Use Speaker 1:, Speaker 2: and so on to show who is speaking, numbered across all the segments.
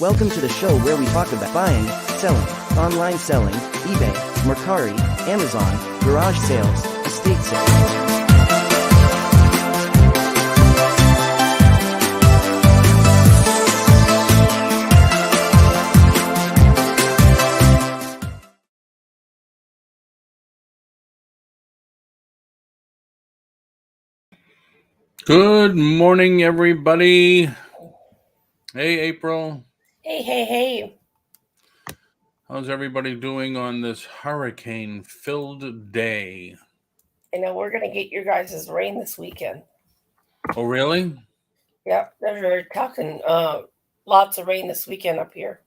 Speaker 1: Welcome to the show where we talk about buying, selling, online selling, eBay, Mercari, Amazon, garage sales, estate sales.
Speaker 2: Good morning, everybody. Hey, April.
Speaker 3: Hey.
Speaker 2: How's everybody doing on this hurricane-filled day?
Speaker 3: I know we're going to get your guys' rain this weekend.
Speaker 2: Oh, really?
Speaker 3: Yep, they're talking lots of rain this weekend up here.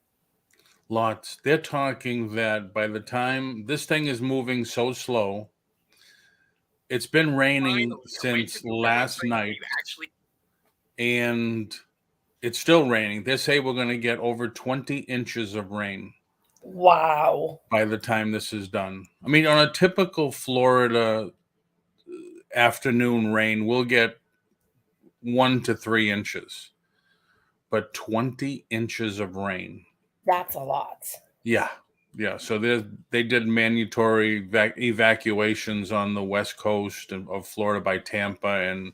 Speaker 2: Lots. They're talking that by the time this thing is moving so slow, it's been raining since last night, and it's still raining. They say we're going to get over 20 inches of rain.
Speaker 3: Wow.
Speaker 2: By the time this is done. I mean, on a typical Florida afternoon rain, we'll get 1 to 3 inches. But 20 inches of rain.
Speaker 3: That's a lot.
Speaker 2: Yeah. So they did mandatory evacuations on the west coast of Florida by Tampa, and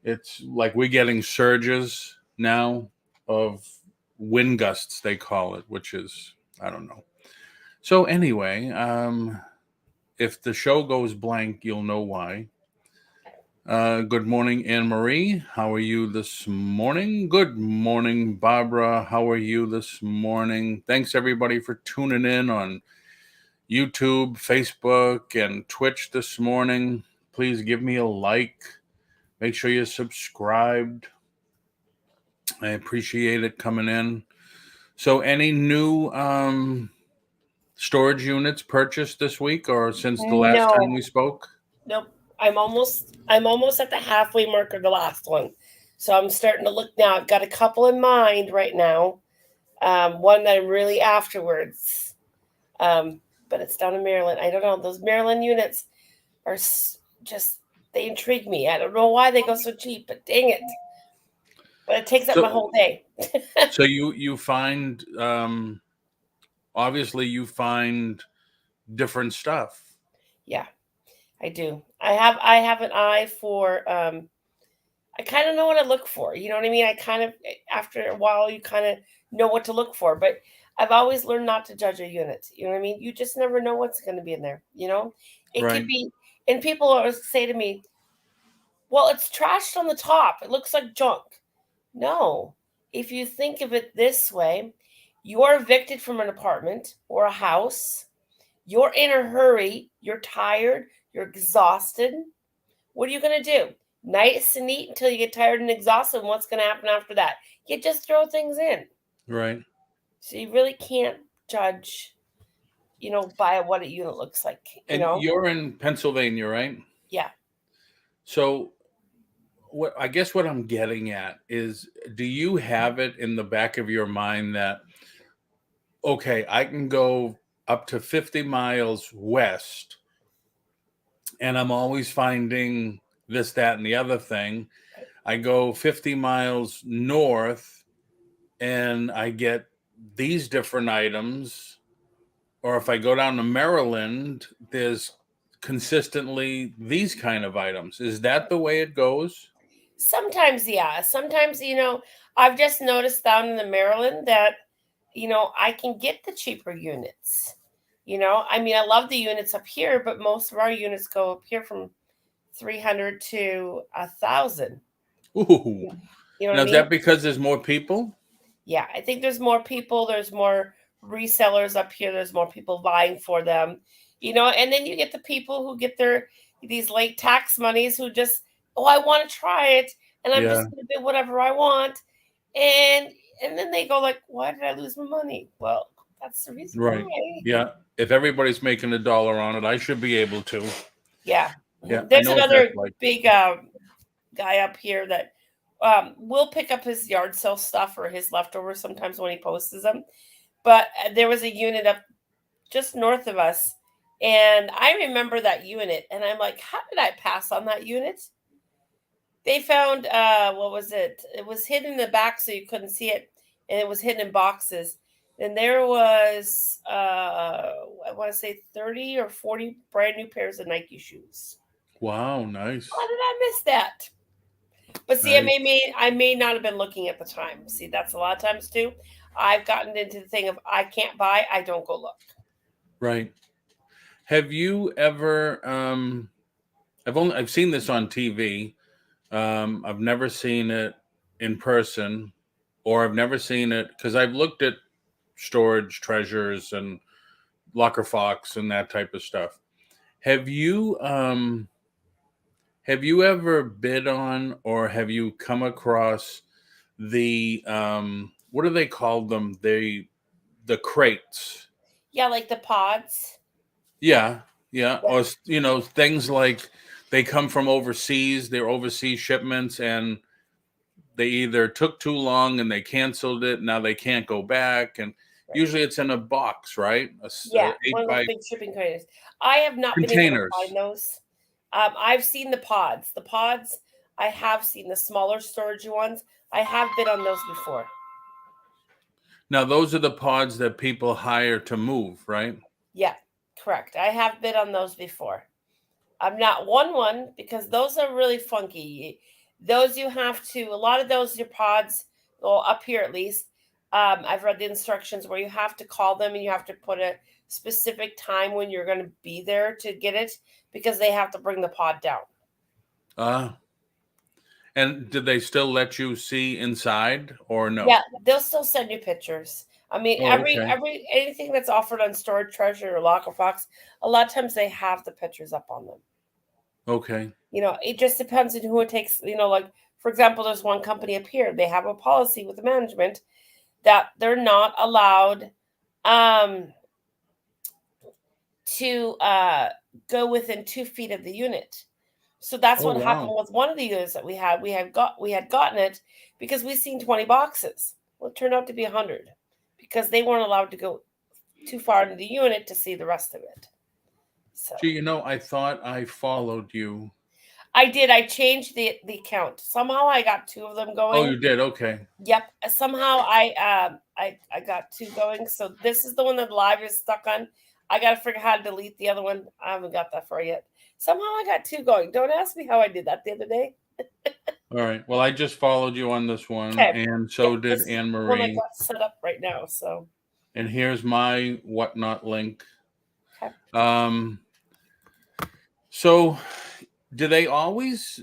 Speaker 2: it's like we're getting surges now of wind gusts, they call it, which is, I don't know. So anyway, if the show goes blank, you'll know why. Good morning, Anne-Marie. How are you this morning? Good morning, Barbara. How are you this morning? Thanks, everybody, for tuning in on YouTube, Facebook, and Twitch this morning. Please give me a like. Make sure you're subscribed. I appreciate it coming in. So any new storage units purchased this week or since the last time we spoke?
Speaker 3: Nope. I'm almost at the halfway mark of the last one. So I'm starting to look now. I've got a couple in mind right now. One that I'm really afterwards. But it's down in Maryland. I don't know. Those Maryland units are just, they intrigue me. I don't know why they go so cheap, but dang it. But it takes up my whole day.
Speaker 2: So you find, obviously you find different stuff.
Speaker 3: Yeah, I do. I have an eye for, I kind of know what I look for. You know what I mean? I kind of, after a while, you kind of know what to look for. But I've always learned not to judge a unit. You know what I mean? You just never know what's going to be in there. You know, it could be, and people always say to me, well, it's trashed on the top. It looks like junk. No, if you think of it this way, you're evicted from an apartment or a house. You're in a hurry. You're tired. You're exhausted. What are you going to do? Nice and neat until you get tired and exhausted. And what's going to happen after that? You just throw things in.
Speaker 2: Right.
Speaker 3: So you really can't judge, by what a unit looks like.
Speaker 2: You're in Pennsylvania, right?
Speaker 3: Yeah.
Speaker 2: So what I'm getting at is, do you have it in the back of your mind that, okay, I can go up to 50 miles west and I'm always finding this, that, and the other thing. I go 50 miles north and I get these different items. Or if I go down to Maryland, there's consistently these kind of items. Is that the way it goes?
Speaker 3: Sometimes, yeah. Sometimes, I've just noticed down in the Maryland that, I can get the cheaper units. I mean, I love the units up here, but most of our units go up here from 300 to 1,000.
Speaker 2: Ooh. Now, is that because there's more people?
Speaker 3: Yeah, I think there's more people. There's more resellers up here. There's more people vying for them, and then you get the people who get these late tax monies who just, I want to try it. And I'm just going to do whatever I want. And then they go like, why did I lose my money? Well, that's the reason why.
Speaker 2: Yeah. If everybody's making $1 on it, I should be able to.
Speaker 3: Yeah. There's another big guy up here that will pick up his yard sale stuff or his leftovers sometimes when he posts them. But there was a unit up just north of us. And I remember that unit. And I'm like, how did I pass on that unit? They found, what was it? It was hidden in the back so you couldn't see it. and it was hidden in boxes. And there was, I want to say 30 or 40 brand new pairs of Nike shoes.
Speaker 2: Wow, nice.
Speaker 3: How did I miss that? But see,
Speaker 2: Nice.
Speaker 3: I may not have been looking at the time. See, that's a lot of times too. I've gotten into the thing of I can't buy, I don't go look.
Speaker 2: Right. Have you ever I've seen this on TV. I've never seen it in person, or I've never seen it because I've looked at storage treasures and Locker Fox and that type of stuff. Have you ever bid on, or have you come across the what do they call them? The crates.
Speaker 3: Yeah, like the pods.
Speaker 2: Yeah, yeah.
Speaker 3: Yeah.
Speaker 2: Or things like they come from overseas, they're overseas shipments, and they either took too long and they canceled it, now they can't go back, and
Speaker 3: Right.
Speaker 2: usually it's in a box, right?
Speaker 3: Yeah, one
Speaker 2: Eight
Speaker 3: of
Speaker 2: by
Speaker 3: those big shipping containers. I have not been able to
Speaker 2: containers.
Speaker 3: find those. I've seen the pods. The pods, I have seen the smaller storage ones. I have been on those before.
Speaker 2: Now those are the pods that people hire to move, right?
Speaker 3: Yeah, correct. I have been on those before. I'm not one because those are really funky. Those you have to, a lot of those, your pods, well, up here at least, I've read the instructions where you have to call them and you have to put a specific time when you're going to be there to get it because they have to bring the pod down.
Speaker 2: And did they still let you see inside or no?
Speaker 3: Yeah, they'll still send you pictures. I mean,
Speaker 2: Oh, okay.
Speaker 3: every anything that's offered on Storage Treasure or Locker Fox, a lot of times they have the pictures up on them.
Speaker 2: Okay.
Speaker 3: It just depends on who it takes. Like for example, there's one company up here. They have a policy with the management that they're not allowed to go within 2 feet of the unit. So that's
Speaker 2: Oh,
Speaker 3: what happened
Speaker 2: wow.
Speaker 3: with one of the units that we had. We had gotten it because we seen 20 boxes. Well, it turned out to be 100 because they weren't allowed to go too far into the unit to see the rest of it. So
Speaker 2: Gee, I thought I followed you.
Speaker 3: I did. I changed the count. Somehow I got 2 of them going.
Speaker 2: Oh, you did? Okay.
Speaker 3: Yep. Somehow I got 2 going. So this is the one that live is stuck on. I got to figure out how to delete the other one. I haven't got that far yet. Somehow I got 2 going. Don't ask me how I did that the other day.
Speaker 2: All right. Well, I just followed you on this one,
Speaker 3: Okay.
Speaker 2: and so
Speaker 3: Yep,
Speaker 2: did
Speaker 3: this is
Speaker 2: Anne
Speaker 3: the one I
Speaker 2: Marie.
Speaker 3: got set up right now. So
Speaker 2: And here's my whatnot link.
Speaker 3: okay.
Speaker 2: So do they always?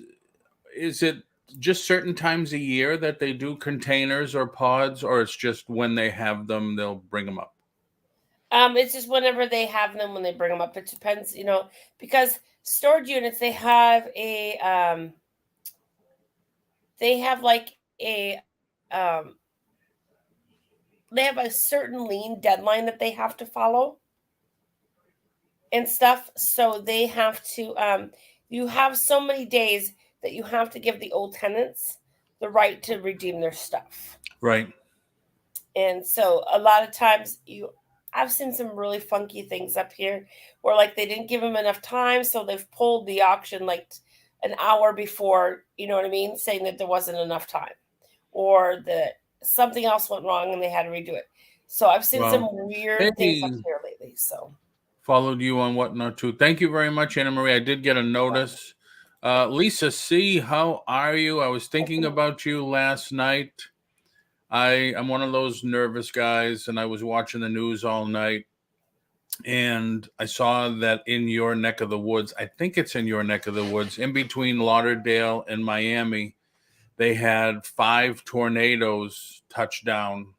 Speaker 2: Is it just certain times a year that they do containers or pods, or it's just when they have them, they'll bring them up?
Speaker 3: It's just whenever they have them when they bring them up. It depends, because storage units they have like they have a certain lien deadline that they have to follow and stuff. So they have to you have so many days that you have to give the old tenants the right to redeem their stuff.
Speaker 2: Right.
Speaker 3: And so a lot of times I've seen some really funky things up here where like they didn't give them enough time. So they've pulled the auction like an hour before, you know what I mean? Saying that there wasn't enough time or that something else went wrong and they had to redo it. So I've seen some weird things up here lately. So
Speaker 2: followed you on whatnot too. Thank you very much, Anna Marie. I did get a notice. Lisa C, how are you? I was thinking about you last night. I'm one of those nervous guys, and I was watching the news all night, and I saw that in your neck of the woods, I think it's in your neck of the woods, in between Lauderdale and Miami, they had 5 tornadoes touch down.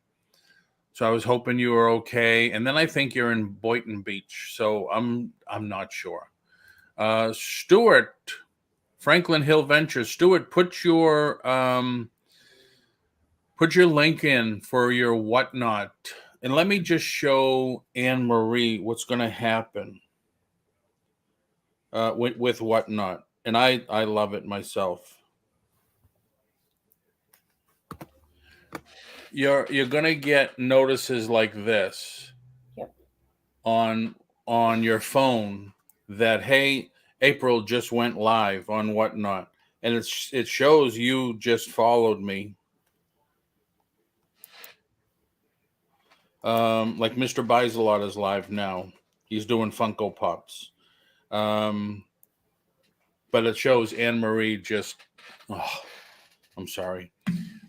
Speaker 2: So I was hoping you were okay. And then I think you're in Boynton Beach, so I'm not sure. Stuart, Franklin Hill Ventures. Stuart, put your link in for your whatnot. And let me just show Anne Marie what's going to happen with whatnot. And I love it myself. You're going to get notices like this.
Speaker 3: Yep.
Speaker 2: on your phone that, hey, April just went live on whatnot. And it shows you just followed me. Like Mr. Buys a Lot is live now. He's doing Funko Pops. But it shows Anne Marie just. Oh, I'm sorry.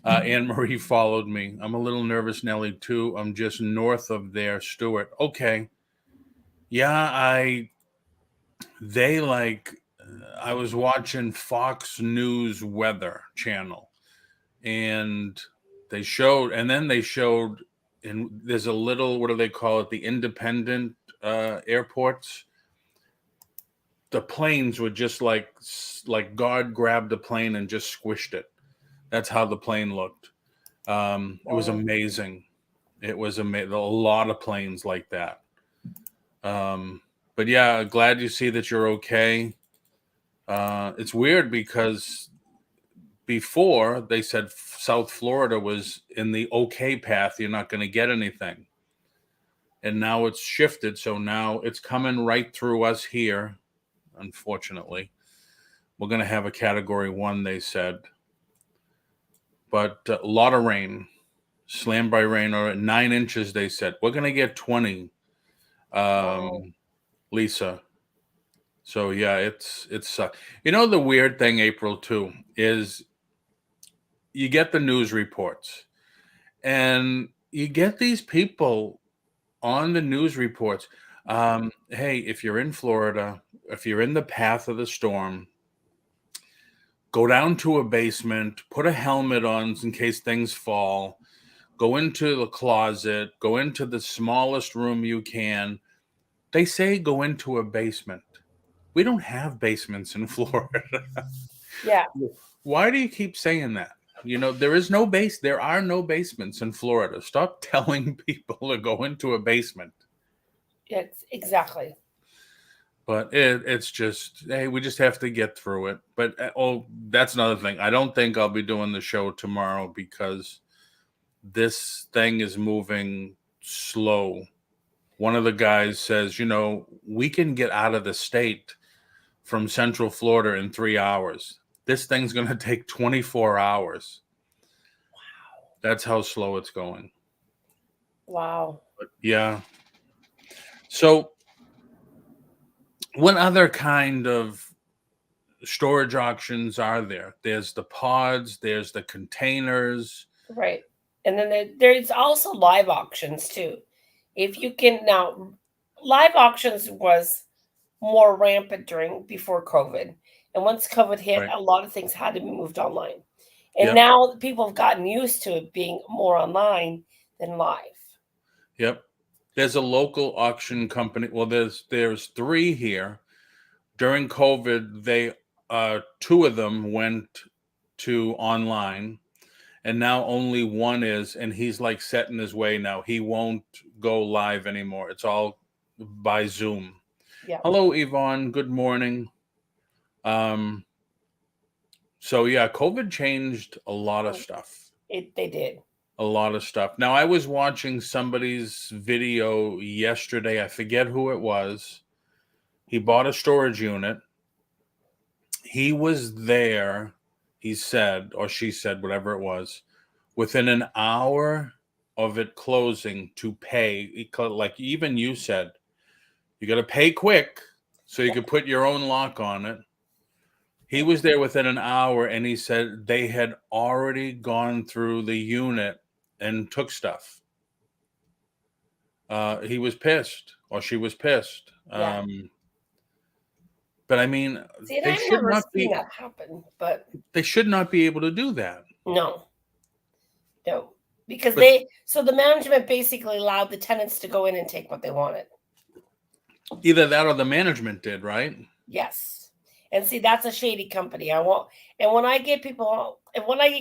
Speaker 2: Anne Marie followed me. I'm a little nervous, Nelly, too. I'm just north of there, Stuart. Okay. Yeah, they like. I was watching Fox News Weather Channel, and then they showed, and there's a little, what do they call it? The independent airports. The planes were just like God grabbed a plane and just squished it. That's how the plane looked. It was amazing. It was amazing. A lot of planes like that. But yeah, glad you see that you're okay. It's weird because before they said South Florida was in the okay path. You're not going to get anything. And now it's shifted. So now it's coming right through us here. Unfortunately, we're going to have a category 1, they said. But a lot of rain, slammed by rain, or 9 inches, they said. We're going to get 20, Lisa. So yeah, it's you know, the weird thing, April, too, is you get the news reports and you get these people on the news reports. Hey, if you're in Florida, if you're in the path of the storm, go down to a basement, put a helmet on in case things fall, go into the closet, go into the smallest room you can. They say go into a basement. We don't have basements in Florida.
Speaker 3: Yeah.
Speaker 2: Why do you keep saying that? You know, there are no basements in Florida. Stop telling people to go into a basement.
Speaker 3: Yes, exactly.
Speaker 2: But it's just, hey, we just have to get through it. But that's another thing. I don't think I'll be doing the show tomorrow because this thing is moving slow. One of the guys says, you know, we can get out of the state from Central Florida in 3 hours. This thing's going to take 24 hours. Wow. That's how slow it's going.
Speaker 3: Wow.
Speaker 2: But yeah. So what other kind of storage auctions are there? There's the pods, there's the containers.
Speaker 3: Right. And then there's also live auctions too. If you can now, live auctions was more rampant before COVID. And once COVID hit,
Speaker 2: Right.
Speaker 3: a lot of things had to be moved online. And
Speaker 2: Yep.
Speaker 3: now people have gotten used to it being more online than live.
Speaker 2: Yep. There's a local auction company. Well, there's 3 here. During COVID, they 2 of them went to online, and now only one is, and he's like set in his way now. He won't go live anymore. It's all by Zoom.
Speaker 3: Yeah.
Speaker 2: Hello, Yvonne. Good morning. So yeah, COVID changed a lot of stuff.
Speaker 3: They did.
Speaker 2: A lot of stuff. Now, I was watching somebody's video yesterday. I forget who it was. He bought a storage unit. He was there, he said, or she said, whatever it was, within an hour of it closing to pay. Like even you said, you got to pay quick so you could put your own lock on it. He was there within an hour, and he said they had already gone through the unit and took stuff. He was pissed, or she was pissed.
Speaker 3: Yeah.
Speaker 2: But I mean,
Speaker 3: See, and
Speaker 2: they
Speaker 3: I've
Speaker 2: should
Speaker 3: never
Speaker 2: not
Speaker 3: seen
Speaker 2: be.
Speaker 3: that happen, but
Speaker 2: They should not be able to do that.
Speaker 3: no, because
Speaker 2: But-
Speaker 3: the management basically allowed the tenants to go in and take what they wanted.
Speaker 2: Either that or the management did, right?
Speaker 3: Yes. And see, that's a shady company. And when I get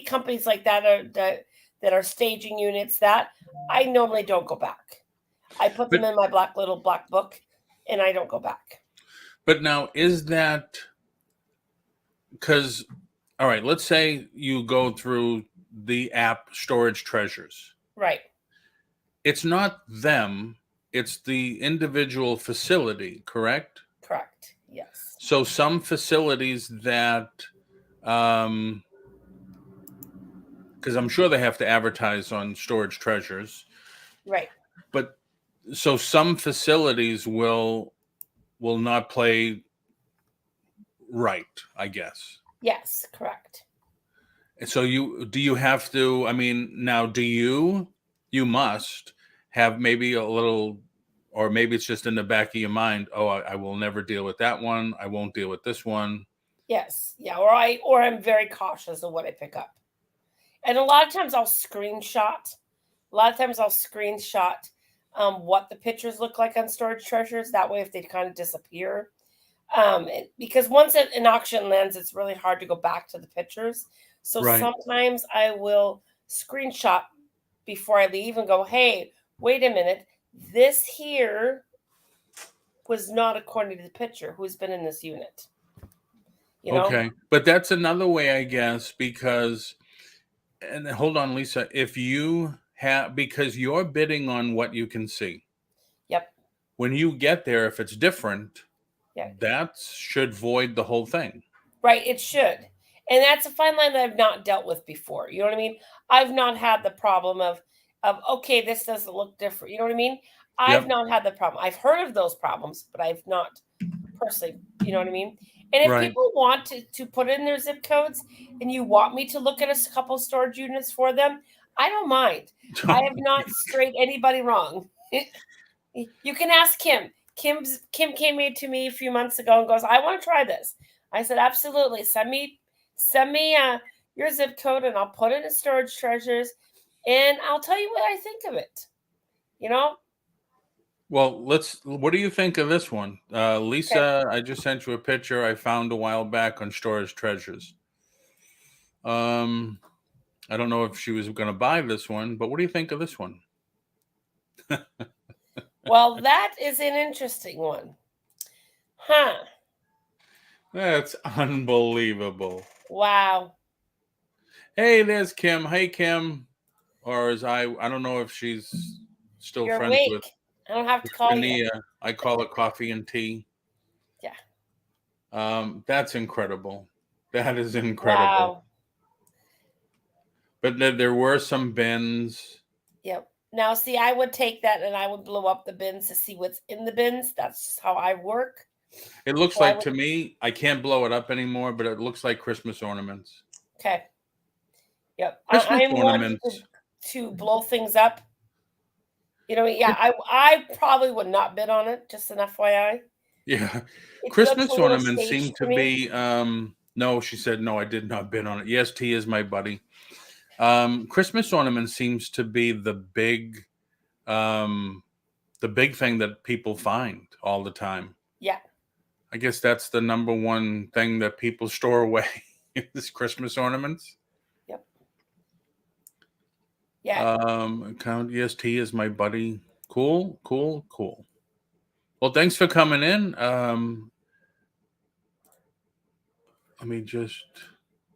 Speaker 3: companies like that are staging units, that I normally don't go back. I put them in my little black book, and I don't go back.
Speaker 2: But now, is that because, all right, let's say you go through the app Storage Treasures.
Speaker 3: Right.
Speaker 2: It's not them, it's the individual facility, correct?
Speaker 3: Correct. Yes.
Speaker 2: So some facilities that, because I'm sure they have to advertise on Storage Treasures.
Speaker 3: Right.
Speaker 2: so some facilities will not play right, I guess.
Speaker 3: Yes, correct.
Speaker 2: So you have to, I mean, now do you must have maybe a little, or maybe it's just in the back of your mind, oh, I will never deal with that one. I won't deal with this one.
Speaker 3: Yes. Yeah. Or I'm very cautious of what I pick up. And a lot of times I'll screenshot. A lot of times I'll screenshot what the pictures look like on storage treasures. That way, if they kind of disappear, because once an auction lands, it's really hard to go back to the pictures. So
Speaker 2: Right.
Speaker 3: sometimes I will screenshot before I leave and go, hey, wait a minute. This here was not according to the picture. Who's been in this unit? You know?
Speaker 2: Okay. But that's another way, I guess, because, and hold on, Lisa, if you have, because you're bidding on what you can see.
Speaker 3: Yep.
Speaker 2: When you get there, if it's different,
Speaker 3: Yeah.
Speaker 2: that should void the whole thing.
Speaker 3: Right. It should. And that's a fine line that I've not dealt with before. You know what I mean? I've not had the problem of okay, this doesn't look different. You know what I mean? I've
Speaker 2: Yep.
Speaker 3: not had the problem. I've heard of those problems, but I've not personally, you know what I mean? And if
Speaker 2: Right.
Speaker 3: people want to put in their zip codes and you want me to look at a couple storage units for them, I don't mind. I have not strayed anybody wrong. You can ask Kim. Kim came to me a few months ago and goes, I want to try this. I said, absolutely. Send me your zip code and I'll put it in storage treasures and I'll tell you what I think of it. You know?
Speaker 2: Well, what do you think of this one? Lisa, I just sent you a picture I found a while back on Storage Treasures. I don't know if she was going to buy this one, but what do you think of this one?
Speaker 3: Well, that is an interesting one. Huh.
Speaker 2: That's unbelievable.
Speaker 3: Wow.
Speaker 2: Hey, there's Kim. Hey, Kim. Or I don't know if she's still
Speaker 3: You're
Speaker 2: friends with
Speaker 3: awake. I don't have to call you.
Speaker 2: Nia. I call it coffee and tea.
Speaker 3: Yeah.
Speaker 2: That's incredible. That is incredible.
Speaker 3: Wow.
Speaker 2: But there were some bins.
Speaker 3: Yep. Now, see, I would take that and I would blow up the bins to see what's in the bins. That's just how I work.
Speaker 2: It looks
Speaker 3: So I
Speaker 2: like,
Speaker 3: would-
Speaker 2: to me, I can't blow it up anymore, but it looks like Christmas ornaments.
Speaker 3: Okay. Yep.
Speaker 2: Christmas
Speaker 3: I'm one
Speaker 2: ornaments.
Speaker 3: to blow things up. You know, yeah, I probably would not bid on it, just an FYI.
Speaker 2: Yeah.
Speaker 3: It
Speaker 2: Christmas
Speaker 3: looks a little
Speaker 2: ornaments seem
Speaker 3: staged
Speaker 2: to
Speaker 3: me.
Speaker 2: be, no, she said, no, I did not bid on it. Yes, T is my buddy. Christmas ornaments seems to be the big thing that people find all the time.
Speaker 3: Yeah.
Speaker 2: I guess that's the number one thing that people store away is Christmas ornaments.
Speaker 3: Yep. Yeah.
Speaker 2: Yes, T is my buddy. Cool. Well, thanks for coming in. Let me just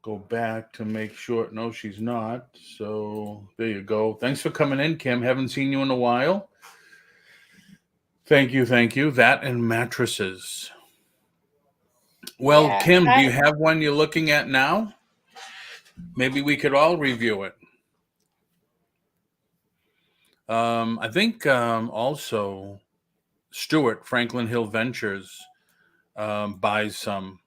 Speaker 2: go back to make sure. No, she's not. So there you go. Thanks for coming in, Kim. Haven't seen you in a while. Thank you. That and mattresses. Well,
Speaker 3: Yeah,
Speaker 2: Kim, do you have one you're looking at now? Maybe we could all review it. I think also Stuart, Franklin Hill Ventures, buys some.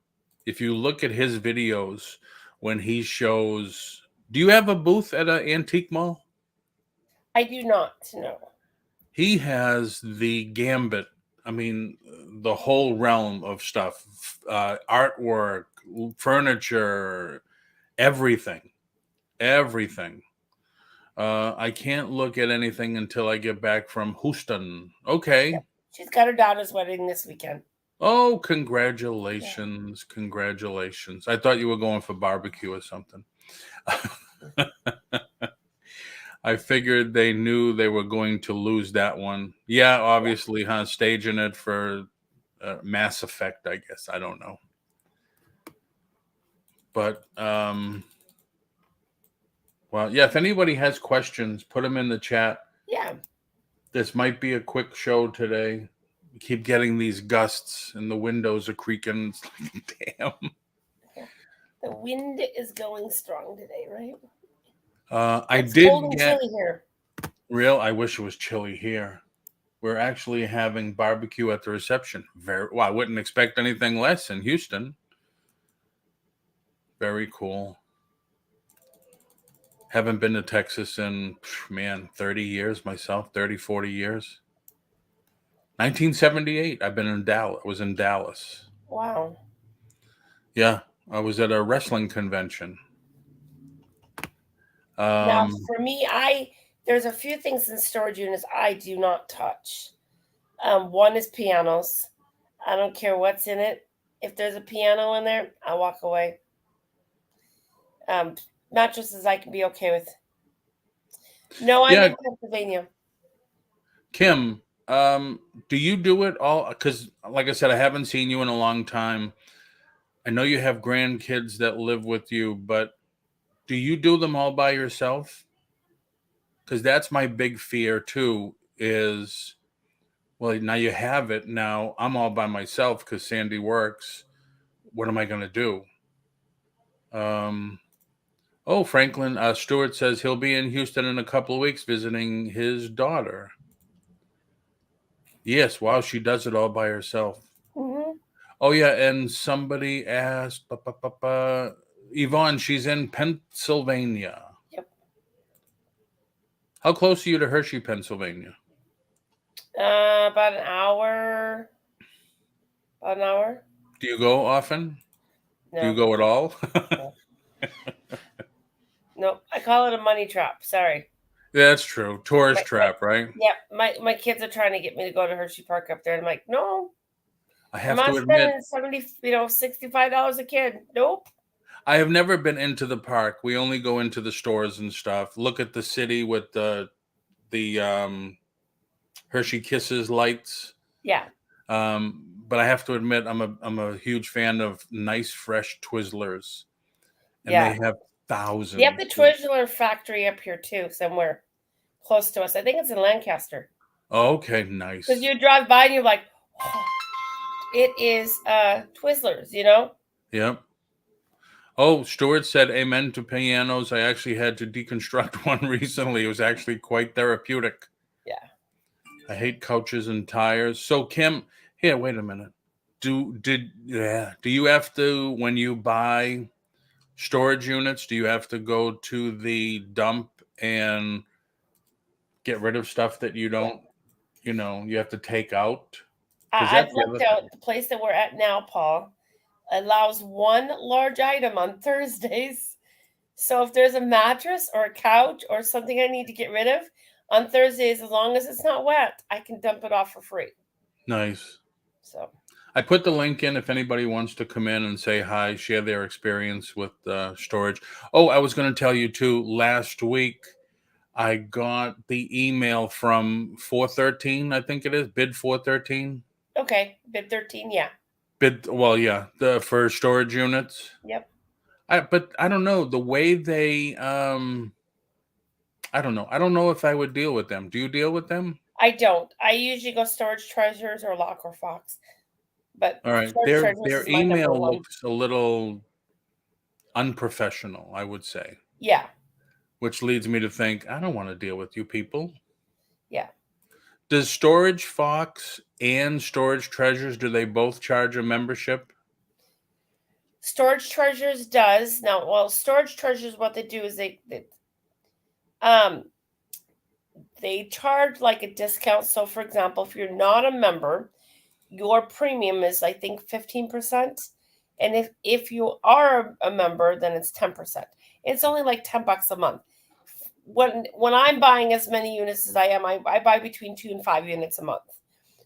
Speaker 2: If you look at his videos when he shows, do you have a booth at an antique mall?
Speaker 3: I do not, no.
Speaker 2: He has the gambit. I mean, the whole realm of stuff, artwork, furniture, everything. I can't look at anything until I get back from Houston. Okay.
Speaker 3: Yep. She's got her daughter's wedding this weekend.
Speaker 2: Oh, congratulations. Yeah. Congratulations. I thought you were going for barbecue or something. I figured they knew they were going to lose that one. Yeah, obviously, huh? Staging it for Mass Effect, I guess. I don't know. But, well, yeah, if anybody has questions, put them in the chat.
Speaker 3: Yeah.
Speaker 2: This might be a quick show today. We keep getting these gusts and the windows are creaking. It's like, damn.
Speaker 3: Yeah. The wind is going strong today, right?
Speaker 2: I did
Speaker 3: cold and
Speaker 2: get
Speaker 3: chilly here.
Speaker 2: real. I wish it was chilly here. We're actually having barbecue at the reception. Well, I wouldn't expect anything less in Houston. Very cool. Haven't been to Texas in, man, 30 years myself, 30, 40 years. 1978, I've been in Dallas. I was in Dallas.
Speaker 3: Wow.
Speaker 2: Yeah, I was at a wrestling convention.
Speaker 3: Now, for me, there's a few things in storage units I do not touch. One is pianos. I don't care what's in it. If there's a piano in there, I walk away. Mattresses I can be okay with. No, I'm in Pennsylvania.
Speaker 2: Kim, do you do it all? Because, like I said, I haven't seen you in a long time. I know you have grandkids that live with you, but do you do them all by yourself? Because that's my big fear too, is, well, now you have it. Now I'm all by myself because Sandy works. What am I going to do? Oh, Franklin Stewart says he'll be in Houston in a couple of weeks visiting his daughter. Yes, wow, she does it all by herself.
Speaker 3: Mm-hmm.
Speaker 2: Oh, yeah, and somebody asked, Yvonne, she's in Pennsylvania.
Speaker 3: Yep.
Speaker 2: How close are you to Hershey, Pennsylvania?
Speaker 3: About an hour. About an hour.
Speaker 2: Do you go often?
Speaker 3: No.
Speaker 2: Do you go at all?
Speaker 3: No. Nope. I call it a money trap. Sorry.
Speaker 2: That's true. Tourist trap, right?
Speaker 3: Yeah. My kids are trying to get me to go to Hershey Park up there. And I'm like, no.
Speaker 2: I have
Speaker 3: I'm
Speaker 2: to
Speaker 3: not
Speaker 2: admit,
Speaker 3: spending $65 a kid. Nope.
Speaker 2: I have never been into the park. We only go into the stores and stuff. Look at the city with the Hershey Kisses lights.
Speaker 3: Yeah.
Speaker 2: But I have to admit, I'm a huge fan of nice fresh Twizzlers, and
Speaker 3: Yeah.
Speaker 2: they have thousands.
Speaker 3: They have the Twizzler factory up here too, somewhere close to us. I think it's in Lancaster.
Speaker 2: Oh, okay, nice.
Speaker 3: Because you drive by and you're like, oh, it is Twizzlers, you know?
Speaker 2: Yep. Oh, Stuart said amen to pianos. I actually had to deconstruct one recently. It was actually quite therapeutic.
Speaker 3: Yeah.
Speaker 2: I hate couches and tires. So Kim, here, wait a minute. Do you have to, when you buy storage units, do you have to go to the dump and get rid of stuff that you don't, you have to take out?
Speaker 3: I've looked out the place that we're at now, Paul, allows one large item on Thursdays. So if there's a mattress or a couch or something I need to get rid of on Thursdays, as long as it's not wet, I can dump it off for free.
Speaker 2: Nice.
Speaker 3: So
Speaker 2: I put the link in if anybody wants to come in and say hi, share their experience with storage. Oh, I was going to tell you too, last week I got the email from 413, I think it is, bid 413.
Speaker 3: Okay, bid 13, yeah.
Speaker 2: For storage units.
Speaker 3: Yep.
Speaker 2: But I don't know, the way they I don't know. I don't know if I would deal with them. Do you deal with them?
Speaker 3: I don't. I usually go Storage Treasures or Lock or Fox. But
Speaker 2: all right, their email looks a little unprofessional, I would say.
Speaker 3: Yeah.
Speaker 2: Which leads me to think, I don't want to deal with you people.
Speaker 3: Yeah.
Speaker 2: Does Storage Fox and Storage Treasures, do they both charge a membership?
Speaker 3: Storage Treasures does. Now, well, Storage Treasures, what they do is they charge like a discount. So, for example, if you're not a member, your premium is, I think, 15%. And if you are a member, then it's 10%. It's only like $10 a month. When I'm buying as many units as I am, I buy between 2 and 5 units a month.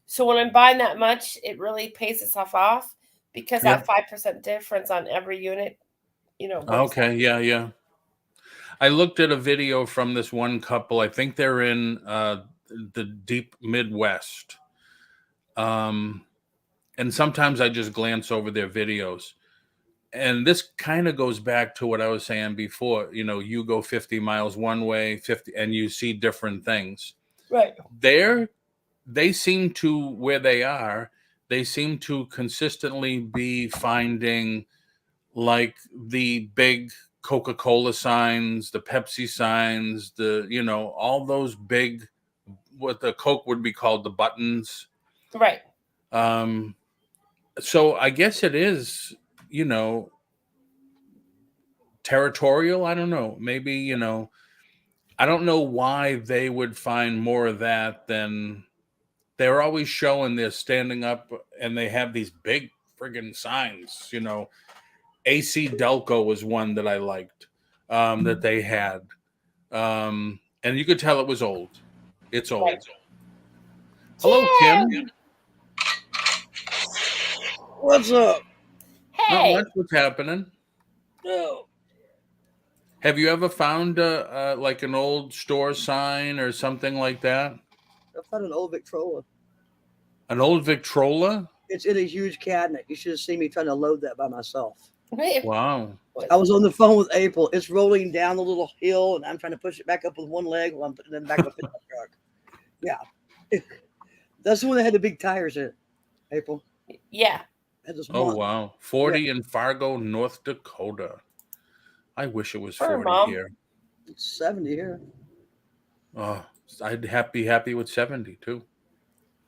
Speaker 3: So when I'm buying that much, it really pays itself off because that 5% difference on every unit,
Speaker 2: Okay, yeah. I looked at a video from this one couple. I think they're in the deep Midwest. And sometimes I just glance over their videos. And this kind of goes back to what I was saying before. You go 50 miles one way, 50, and you see different things.
Speaker 3: Right.
Speaker 2: They seem to, where they are, they seem to consistently be finding like the big Coca-Cola signs, the Pepsi signs, all those big what the Coke would be called, the buttons.
Speaker 3: Right.
Speaker 2: So I guess it is, territorial. I don't know. Maybe, I don't know why they would find more of that than they're always showing they're standing up and they have these big friggin' signs, AC Delco was one that I liked, that they had. And you could tell it was old. It's old.
Speaker 3: Right.
Speaker 2: Hello, Kim.
Speaker 4: What's up?
Speaker 2: Not
Speaker 3: Hey.
Speaker 2: much. What's happening?
Speaker 4: No.
Speaker 2: Have you ever found like an old store sign or something like that?
Speaker 4: I found an old Victrola.
Speaker 2: An old Victrola?
Speaker 4: It's in a huge cabinet. You should have seen me trying to load that by myself.
Speaker 2: Wow.
Speaker 4: I was on the phone with April. It's rolling down a little hill, and I'm trying to push it back up with one leg while I'm putting it back up in the truck. Yeah. That's the one that had the big tires in it, April.
Speaker 3: Yeah.
Speaker 4: Had this
Speaker 2: Oh,
Speaker 4: monster.
Speaker 2: wow. 40 in Fargo, North Dakota. I wish it was
Speaker 3: Her
Speaker 2: 40
Speaker 3: mom.
Speaker 2: here.
Speaker 4: It's 70 here.
Speaker 2: Oh, I'd be happy with 70 too.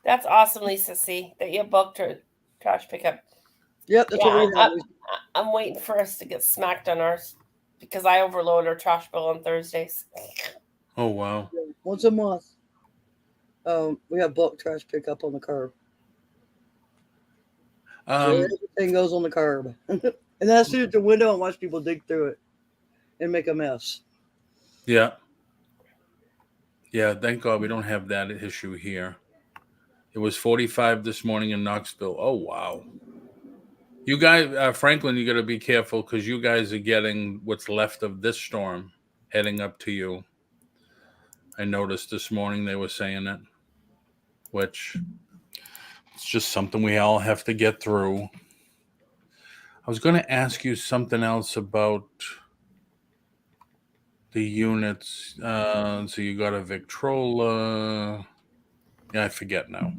Speaker 3: That's awesome, Lisa C, that you booked her trash pickup.
Speaker 4: Yep, that's what we have.
Speaker 3: I'm waiting for us to get smacked on ours because I overload our trash bill on Thursdays.
Speaker 2: Oh, wow.
Speaker 4: Once a month, we have bulk trash pickup on the curb. So everything goes on the curb. And then I sit at the window and watch people dig through it and make a mess.
Speaker 2: Yeah. Yeah, thank God we don't have that issue here. It was 45 this morning in Knoxville. Oh, wow. You guys, Franklin, you got to be careful because you guys are getting what's left of this storm heading up to you. I noticed this morning they were saying it, which it's just something we all have to get through. I was going to ask you something else about the units. So you got a Victrola. Yeah, I forget now.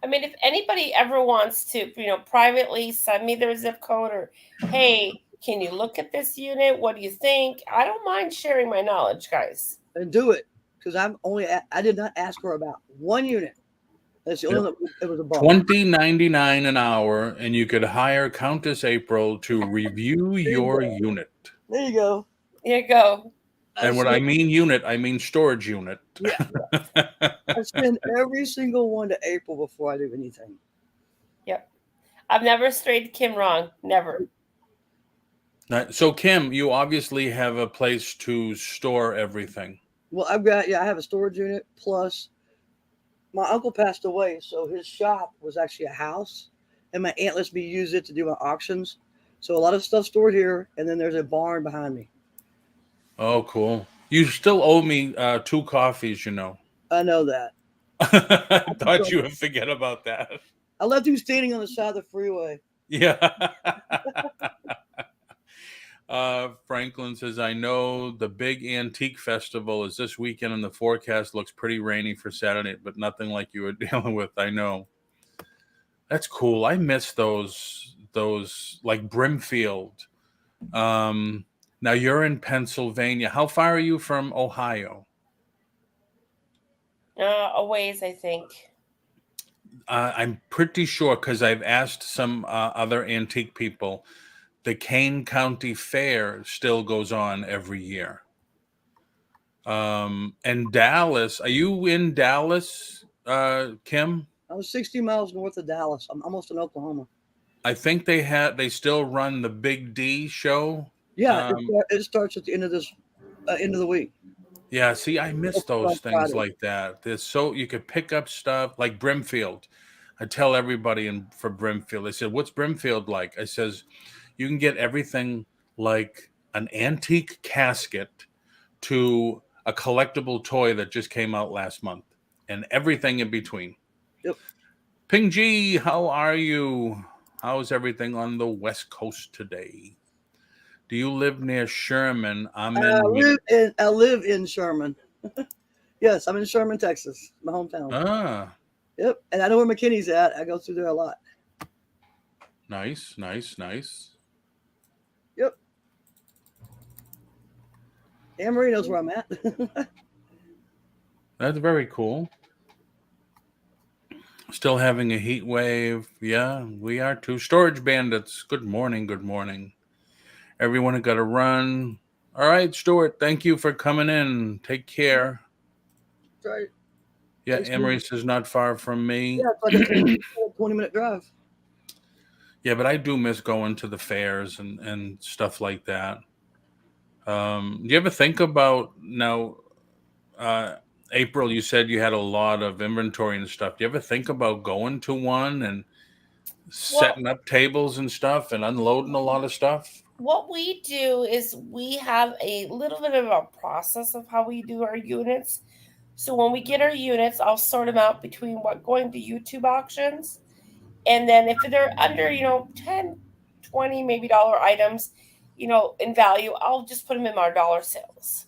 Speaker 3: I mean, if anybody ever wants to, privately send me their zip code or, hey, can you look at this unit? What do you think? I don't mind sharing my knowledge, guys.
Speaker 4: And do it, because I did not ask her about one unit. That's the only one that was a bump.
Speaker 2: $20.99 an hour, and you could hire Countess April to review your unit.
Speaker 4: There you go.
Speaker 3: Here you go.
Speaker 2: And when I mean unit, I mean storage unit.
Speaker 4: Yeah. I send every single one to April before I do anything.
Speaker 3: Yep. I've never strayed Kim wrong. Never.
Speaker 2: So, Kim, you obviously have a place to store everything.
Speaker 4: Well, I have a storage unit. Plus, my uncle passed away, so his shop was actually a house, and my aunt lets me use it to do my auctions. So a lot of stuff stored here, and then there's a barn behind me.
Speaker 2: Oh, cool. You still owe me 2 coffees,
Speaker 4: I know that.
Speaker 2: I thought you would forget about that.
Speaker 4: I left him standing on the side of the freeway.
Speaker 2: Yeah. Franklin says, I know the big antique festival is this weekend and the forecast looks pretty rainy for Saturday, but nothing like you were dealing with. I know. That's cool. I miss those like Brimfield. Now you're in Pennsylvania. How far are you from Ohio?
Speaker 3: A ways, I think.
Speaker 2: I'm pretty sure because I've asked some other antique people. The Kane County Fair still goes on every year. And Dallas, are you in Dallas, Kim?
Speaker 4: I was 60 miles north of Dallas. I'm almost in Oklahoma.
Speaker 2: I think they still run the Big D show.
Speaker 4: Yeah, it starts at the end of the week.
Speaker 2: Yeah, see, I miss those things like that. There's you could pick up stuff like Brimfield. I tell everybody for Brimfield, they said, what's Brimfield like? I says, you can get everything like an antique casket to a collectible toy that just came out last month and everything in between.
Speaker 4: Yep.
Speaker 2: Ping G, how are you? How's everything on the West Coast today? Do you live near Sherman?
Speaker 4: I live in Sherman. Yes, I'm in Sherman, Texas, my hometown.
Speaker 2: Ah.
Speaker 4: Yep, and I know where McKinney's at. I go through there a lot.
Speaker 2: Nice.
Speaker 4: Yep. Anne Marie knows where I'm at.
Speaker 2: That's very cool. Still having a heat wave. Yeah, we are too. Storage bandits. Good morning. Good morning. Everyone got to run. All right, Stuart. Thank you for coming in. Take care.
Speaker 4: Right.
Speaker 2: Yeah,
Speaker 4: Thanks,
Speaker 2: Emrys is not far from me.
Speaker 4: Yeah, it's like a 20-minute drive.
Speaker 2: Yeah, but I do miss going to the fairs and stuff like that. Do you ever think about now, April? You said you had a lot of inventory and stuff. Do you ever think about going to one and
Speaker 3: Well,
Speaker 2: setting up tables and stuff and unloading a lot of stuff?
Speaker 3: what we do is we have a little bit of a process of how we do our units. So when we get our units, I'll sort them out between what going to YouTube auctions, and then if they're under 10, 20 maybe dollar items, in value, I'll just put them in our dollar sales.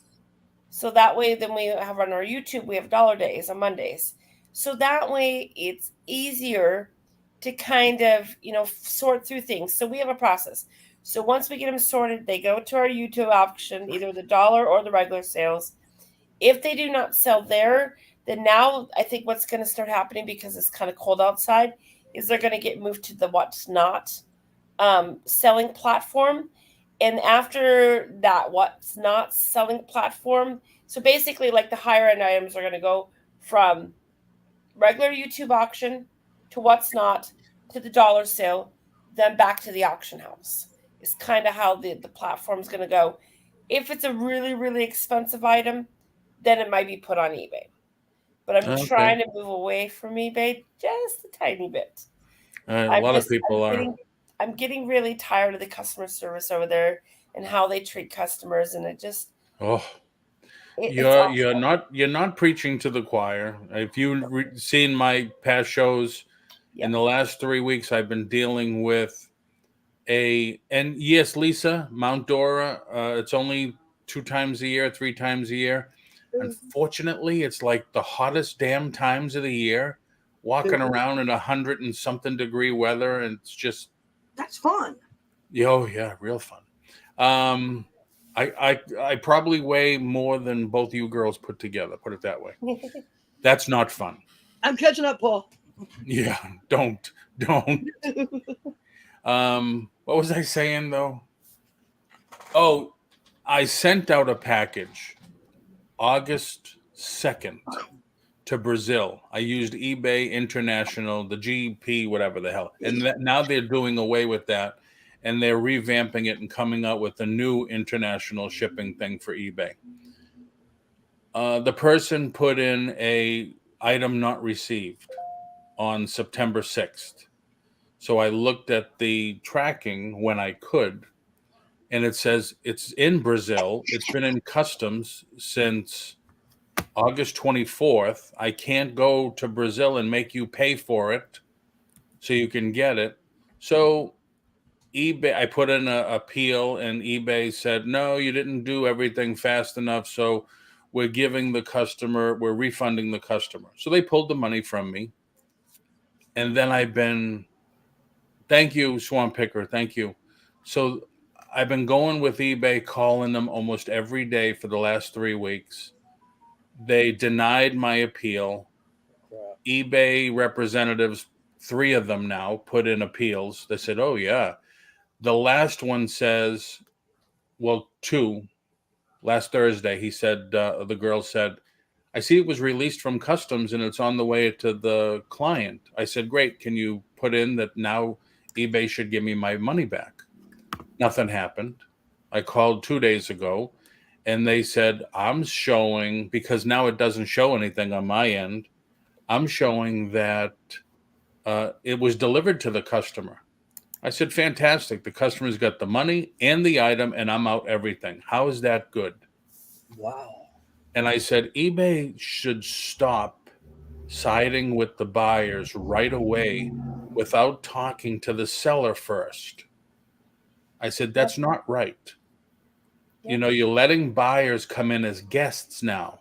Speaker 3: So that way, then we have on our YouTube, we have dollar days on Mondays. So that way it's easier to kind of, sort through things. So we have a process. So once we get them sorted, they go to our YouTube auction, either the dollar or the regular sales. If they do not sell there, then now I think what's going to start happening, because it's kind of cold outside, is they're going to get moved to the what's not selling platform. And after that what's not selling platform, so basically like the higher end items are going to go from regular YouTube auction to what's not to the dollar sale, then back to the auction house. Is kind of how the platform is going to go. If it's a really, really expensive item, then it might be put on eBay. But I'm
Speaker 2: Okay.
Speaker 3: trying to move away from eBay just a tiny bit.
Speaker 2: A lot of people are.
Speaker 3: I'm getting really tired of the customer service over there and how they treat customers, and it just
Speaker 2: Oh,
Speaker 3: it's
Speaker 2: you're
Speaker 3: awful.
Speaker 2: not preaching to the choir. If you've seen my past shows, in the last 3 weeks, I've been dealing with and yes, Lisa, Mount Dora. It's only 2 times a year, 3 times a year. Unfortunately, it's like the hottest damn times of the year. Walking around in 100 and something degree weather, and it's just
Speaker 4: That's fun.
Speaker 2: oh yeah, real fun. I probably weigh more than both you girls put together. Put it that way. That's not fun.
Speaker 4: I'm catching up, Paul.
Speaker 2: Yeah, don't. What was I saying though? Oh, I sent out a package August 2nd to Brazil. I used eBay International, the GP, whatever the hell. And now they're doing away with that, and they're revamping it and coming out with a new international shipping thing for eBay. The person put in a item not received on September 6th. So I looked at the tracking when I could, and it says it's in Brazil. It's been in customs since August 24th. I can't go to Brazil and make you pay for it so you can get it. So eBay, I put in an appeal, and eBay said, no, you didn't do everything fast enough. So we're refunding the customer. So they pulled the money from me. And then thank you, Swamp Picker. Thank you. So I've been going with eBay, calling them almost every day for the last 3 weeks. They denied my appeal. eBay representatives, 3 of them now, put in appeals. They said, oh, yeah. The last one says, well, 2. Last Thursday, he said, the girl said, I see it was released from customs and it's on the way to the client. I said, great. Can you put in that now eBay should give me my money back? Nothing happened. I called 2 days ago, and they said, I'm showing, because now it doesn't show anything on my end, I'm showing that it was delivered to the customer. I said, fantastic. The customer's got the money and the item, and I'm out everything. How is that good?
Speaker 4: Wow.
Speaker 2: And I said, eBay should stop siding with the buyers right away without talking to the seller first. I said, that's not right. You're letting buyers come in as guests now.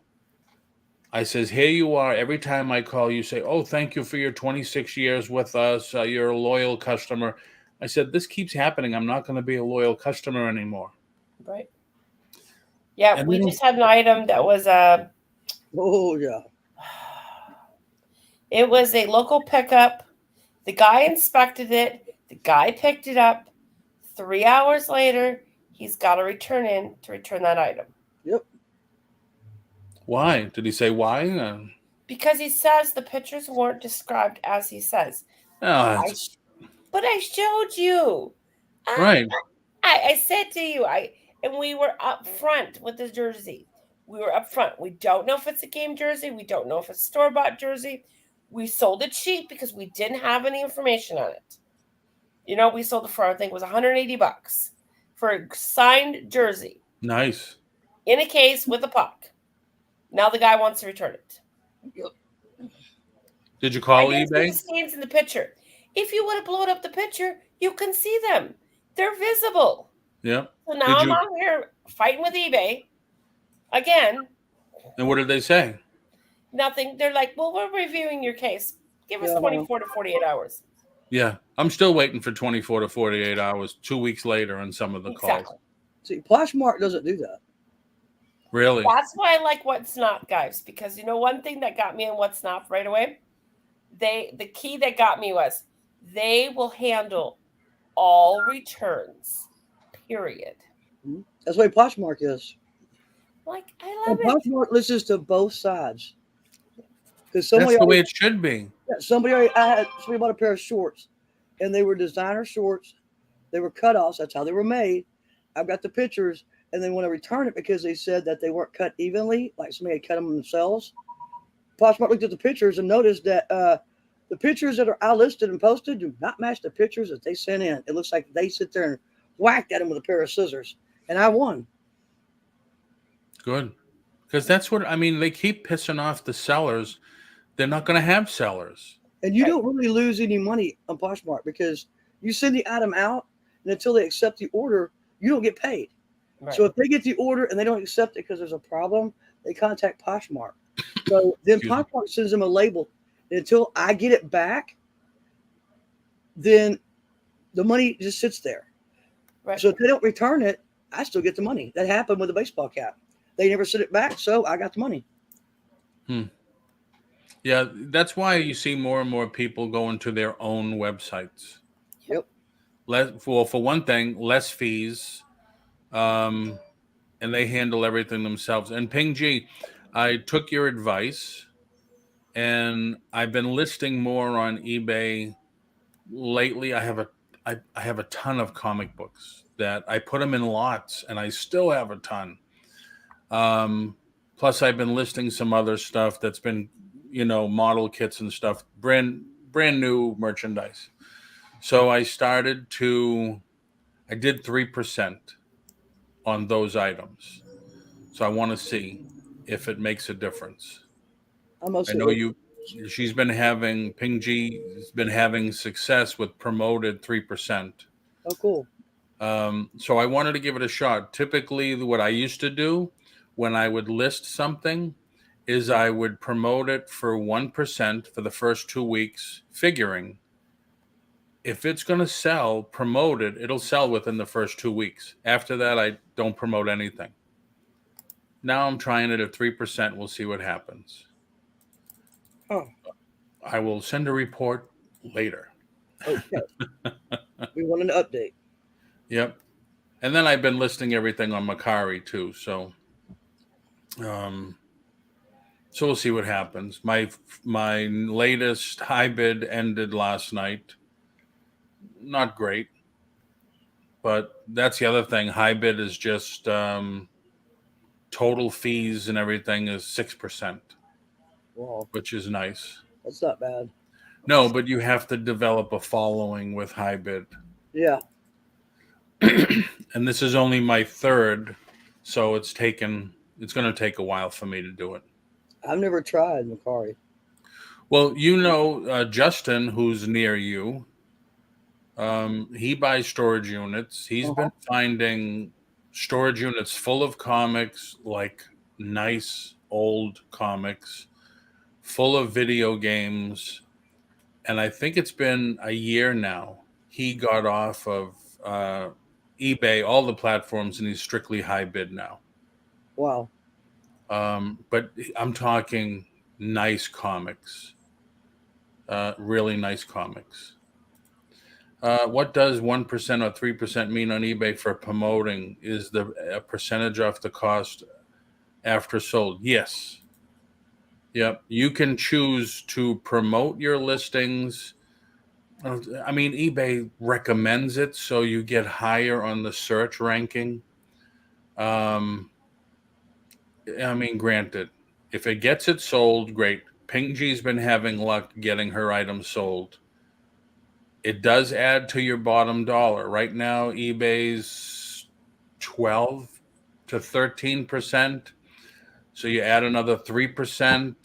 Speaker 2: I says, here you are. Every time I call, you say, oh, thank you for your 26 years with us. You're a loyal customer. I said, this keeps happening. I'm not going to be a loyal customer anymore.
Speaker 3: Right. Yeah,
Speaker 2: And
Speaker 3: we just had an item that was
Speaker 4: Oh yeah.
Speaker 3: It was a local pickup. The guy inspected it. The guy picked it up. 3 hours later, he's got to return that item.
Speaker 4: Yep.
Speaker 2: Why? Did he say why?
Speaker 3: Because he says the pictures weren't described as he says.
Speaker 2: Oh,
Speaker 3: But I showed you.
Speaker 2: right.
Speaker 3: I said to you, and we were up front with the jersey. We were up front. We don't know if it's a game jersey. We don't know if it's a store-bought jersey. We sold it cheap because we didn't have any information on it. You know, we sold it for, I think it was $180 for a signed jersey.
Speaker 2: Nice.
Speaker 3: In a case with a puck. Now the guy wants to return it.
Speaker 2: Did you call
Speaker 3: I didn't
Speaker 2: eBay?
Speaker 3: see the stains in the picture. If you would have blown up the picture, you can see them. They're visible.
Speaker 2: Yeah.
Speaker 3: So now I'm out here fighting with eBay again.
Speaker 2: And what did they say?
Speaker 3: Nothing. They're like, well, we're reviewing your case. Give us 24 to 48 hours.
Speaker 2: Yeah. I'm still waiting for 24 to 48 hours, 2 weeks later on some of the calls.
Speaker 4: See, Poshmark doesn't do that.
Speaker 2: Really?
Speaker 3: That's why I like What's Not, guys, because you know one thing that got me in What's Not right away? The key that got me was they will handle all returns, period.
Speaker 4: That's the way Poshmark is.
Speaker 3: Like, I love it.
Speaker 4: Poshmark listens to both sides. Because
Speaker 2: That's the way it should be.
Speaker 4: Somebody bought a pair of shorts, and they were designer shorts. They were cutoffs. That's how they were made. I've got the pictures, and they want to return it because they said that they weren't cut evenly, like somebody had cut them themselves. Poshmark looked at the pictures and noticed that the pictures that are listed and posted do not match the pictures that they sent in. It looks like they sit there and whacked at them with a pair of scissors, and I won.
Speaker 2: Good. Because that's what, I mean, they keep pissing off the sellers. They're not going to have sellers.
Speaker 4: And you don't really lose any money on Poshmark because you send the item out, and until they accept the order, you don't get paid. Right. So if they get the order and they don't accept it because there's a problem, they contact Poshmark. So then Poshmark sends them a label. And until I get it back, then the money just sits there. Right. So if they don't return it, I still get the money. That happened with the baseball cap. They never sent it back, so I got the money.
Speaker 2: Yeah, that's why you see more and more people going to their own websites.
Speaker 4: Yep.
Speaker 2: For one thing, less fees, and they handle everything themselves. And Ping G, I took your advice, and I've been listing more on eBay lately. I have a ton of comic books that I put them in lots, and I still have a ton. Plus, I've been listing some other stuff that's been, model kits and stuff, brand new merchandise. So I did 3% on those items. So I want to see if it makes a difference. I know she's been having, Ping G has been having success with promoted 3%.
Speaker 4: Oh, cool.
Speaker 2: So I wanted to give it a shot. Typically, what I used to do when I would list something is I would promote it for 1% for the first 2 weeks, figuring if it's going to sell, promote it, it'll sell within the first 2 weeks. After that, I don't promote anything. Now I'm trying it at 3%. We'll see what happens.
Speaker 4: Oh.
Speaker 2: I will send a report later.
Speaker 4: Okay. We want an update.
Speaker 2: Yep. And then I've been listing everything on Mercari too. So we'll see what happens. My latest high bid ended last night. Not great, but that's the other thing. High bid is just total fees and everything is 6%.
Speaker 4: Wow.
Speaker 2: Which is nice.
Speaker 4: That's not bad.
Speaker 2: No, but you have to develop a following with high bid.
Speaker 4: Yeah.
Speaker 2: And this is only my third, so it's going to take a while for me to do it.
Speaker 4: I've never tried Mercari.
Speaker 2: Well, Justin, who's near you, he buys storage units. He's been finding storage units full of comics, like nice old comics, full of video games. And I think it's been a year now. He got off of eBay, all the platforms, and he's strictly high bid now.
Speaker 4: Wow.
Speaker 2: But I'm talking nice comics. Really nice comics. What does 1% or 3% mean on eBay for promoting? Is the a percentage off the cost after sold? Yes. Yep. You can choose to promote your listings. I mean, eBay recommends it, so you get higher on the search ranking. I mean, granted, if it gets it sold, great. Pingji's been having luck getting her items sold. It does add to your bottom dollar. Right now, eBay's 12 to 13%. So you add another 3%,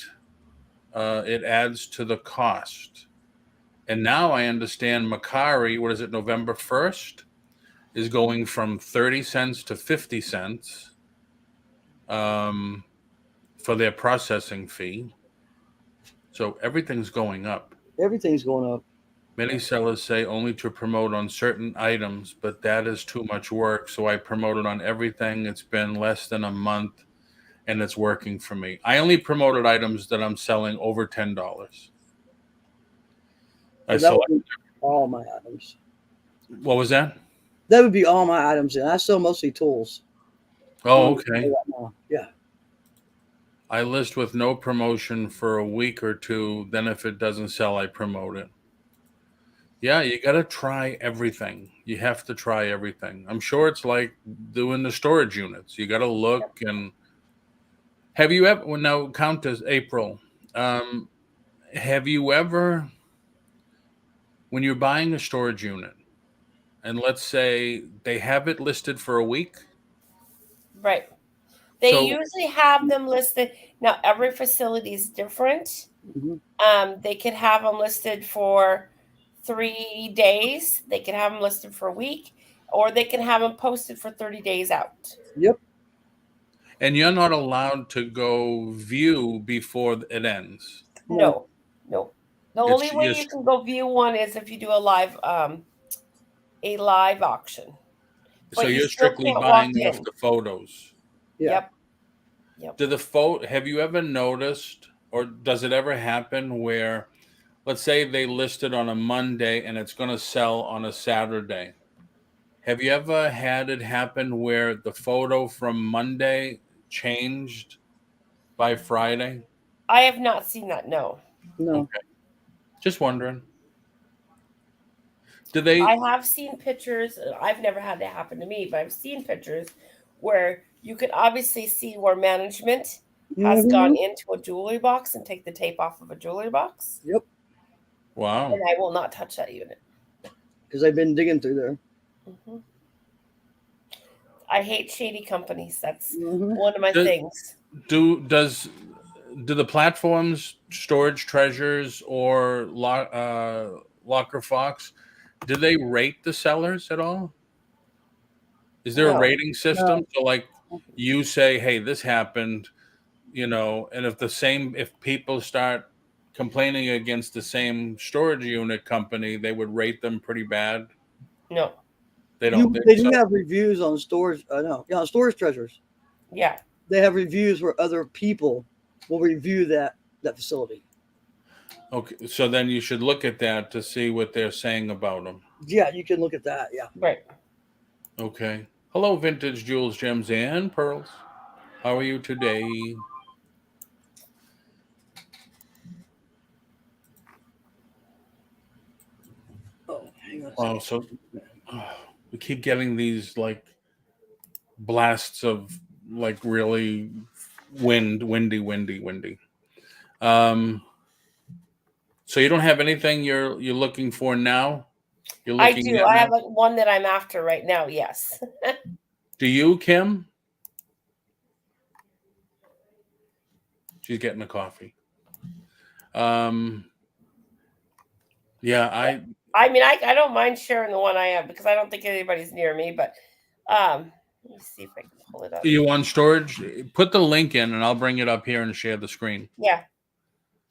Speaker 2: it adds to the cost. And now I understand Macari, what is it, November 1st, is going from 30 cents to 50 cents for their processing fee. So everything's going up.
Speaker 4: Everything's going up.
Speaker 2: Many sellers say only to promote on certain items, but that is too much work. So I promoted on everything. It's been less than a month and it's working for me. I only promoted items that I'm selling over $10. I
Speaker 4: So that
Speaker 2: select.
Speaker 4: would be all my items.
Speaker 2: What was that?
Speaker 4: That would be all my items, and I sell mostly tools.
Speaker 2: Oh, okay.
Speaker 4: Yeah.
Speaker 2: I list with no promotion for a week or two. Then if it doesn't sell, I promote it. Yeah, you got to try everything. You have to try everything. I'm sure it's like doing the storage units. You got to look and have you ever, well, now Countess, April, have you ever, when you're buying a storage unit, and let's say they have it listed for a week?
Speaker 3: Right. They
Speaker 2: So-
Speaker 3: usually have them listed. Now, every facility is different.
Speaker 4: Mhm.
Speaker 3: They could have them listed for 3 days. They could have them listed for a week, or they can have them posted for 30 days out.
Speaker 4: Yep.
Speaker 2: And you're not allowed to go view before it ends.
Speaker 3: No. The
Speaker 2: It's
Speaker 3: only way you
Speaker 2: just-
Speaker 3: can go view one is if you do a live auction.
Speaker 2: So
Speaker 3: But you
Speaker 2: you're
Speaker 3: still
Speaker 2: strictly
Speaker 3: can't
Speaker 2: buying
Speaker 3: walk
Speaker 2: off
Speaker 3: in.
Speaker 2: the photos.
Speaker 4: Yeah.
Speaker 3: Yep.
Speaker 2: Do the have you ever noticed, or does it ever happen where, let's say they listed on a Monday and it's going to sell on a Saturday? Have you ever had it happen where the photo from Monday changed by Friday?
Speaker 3: I have not seen that. No.
Speaker 4: No.
Speaker 2: Okay. Just wondering. Do they?
Speaker 3: I have seen pictures. I've never had that happen to me, but I've seen pictures where you could obviously see where management has gone into a jewelry box and take the tape off of a jewelry box.
Speaker 4: Yep.
Speaker 2: Wow.
Speaker 3: And I will not touch that unit.
Speaker 4: Because they've been digging through there.
Speaker 3: Mm-hmm. I hate shady companies. That's
Speaker 4: Mhm.
Speaker 3: one of my things.
Speaker 2: Do the platforms, Storage Treasures or Locker Fox, do they rate the sellers at all? Is there a
Speaker 3: No.
Speaker 2: rating system? So like you say, hey, this happened, and if people start complaining against the same storage unit company, they would rate them pretty bad.
Speaker 3: No.
Speaker 2: They don't.
Speaker 4: They do have reviews on storage. No, yeah, on Storage Treasures.
Speaker 3: Yeah.
Speaker 4: They have reviews where other people will review that facility.
Speaker 2: Okay, so then you should look at that to see what they're saying about them.
Speaker 4: Yeah, you can look at that. Yeah.
Speaker 3: Right.
Speaker 2: Okay. Hello, Vintage Jewels, Gems, and Pearls. How are you today?
Speaker 4: Oh, hang on.
Speaker 2: Oh, so we keep getting these like blasts of like really windy. So you don't have anything you're looking for now? You're
Speaker 3: I
Speaker 2: looking
Speaker 3: do.
Speaker 2: at
Speaker 3: I
Speaker 2: now?
Speaker 3: have one that I'm after right now. Yes.
Speaker 2: Do you, Kim? She's getting a coffee. Yeah,
Speaker 3: I mean, I don't mind sharing the one I have because I don't think anybody's near me. But let me see if I can pull it up.
Speaker 2: you on storage? Put the link in, and I'll bring it up here and share the screen.
Speaker 3: Yeah.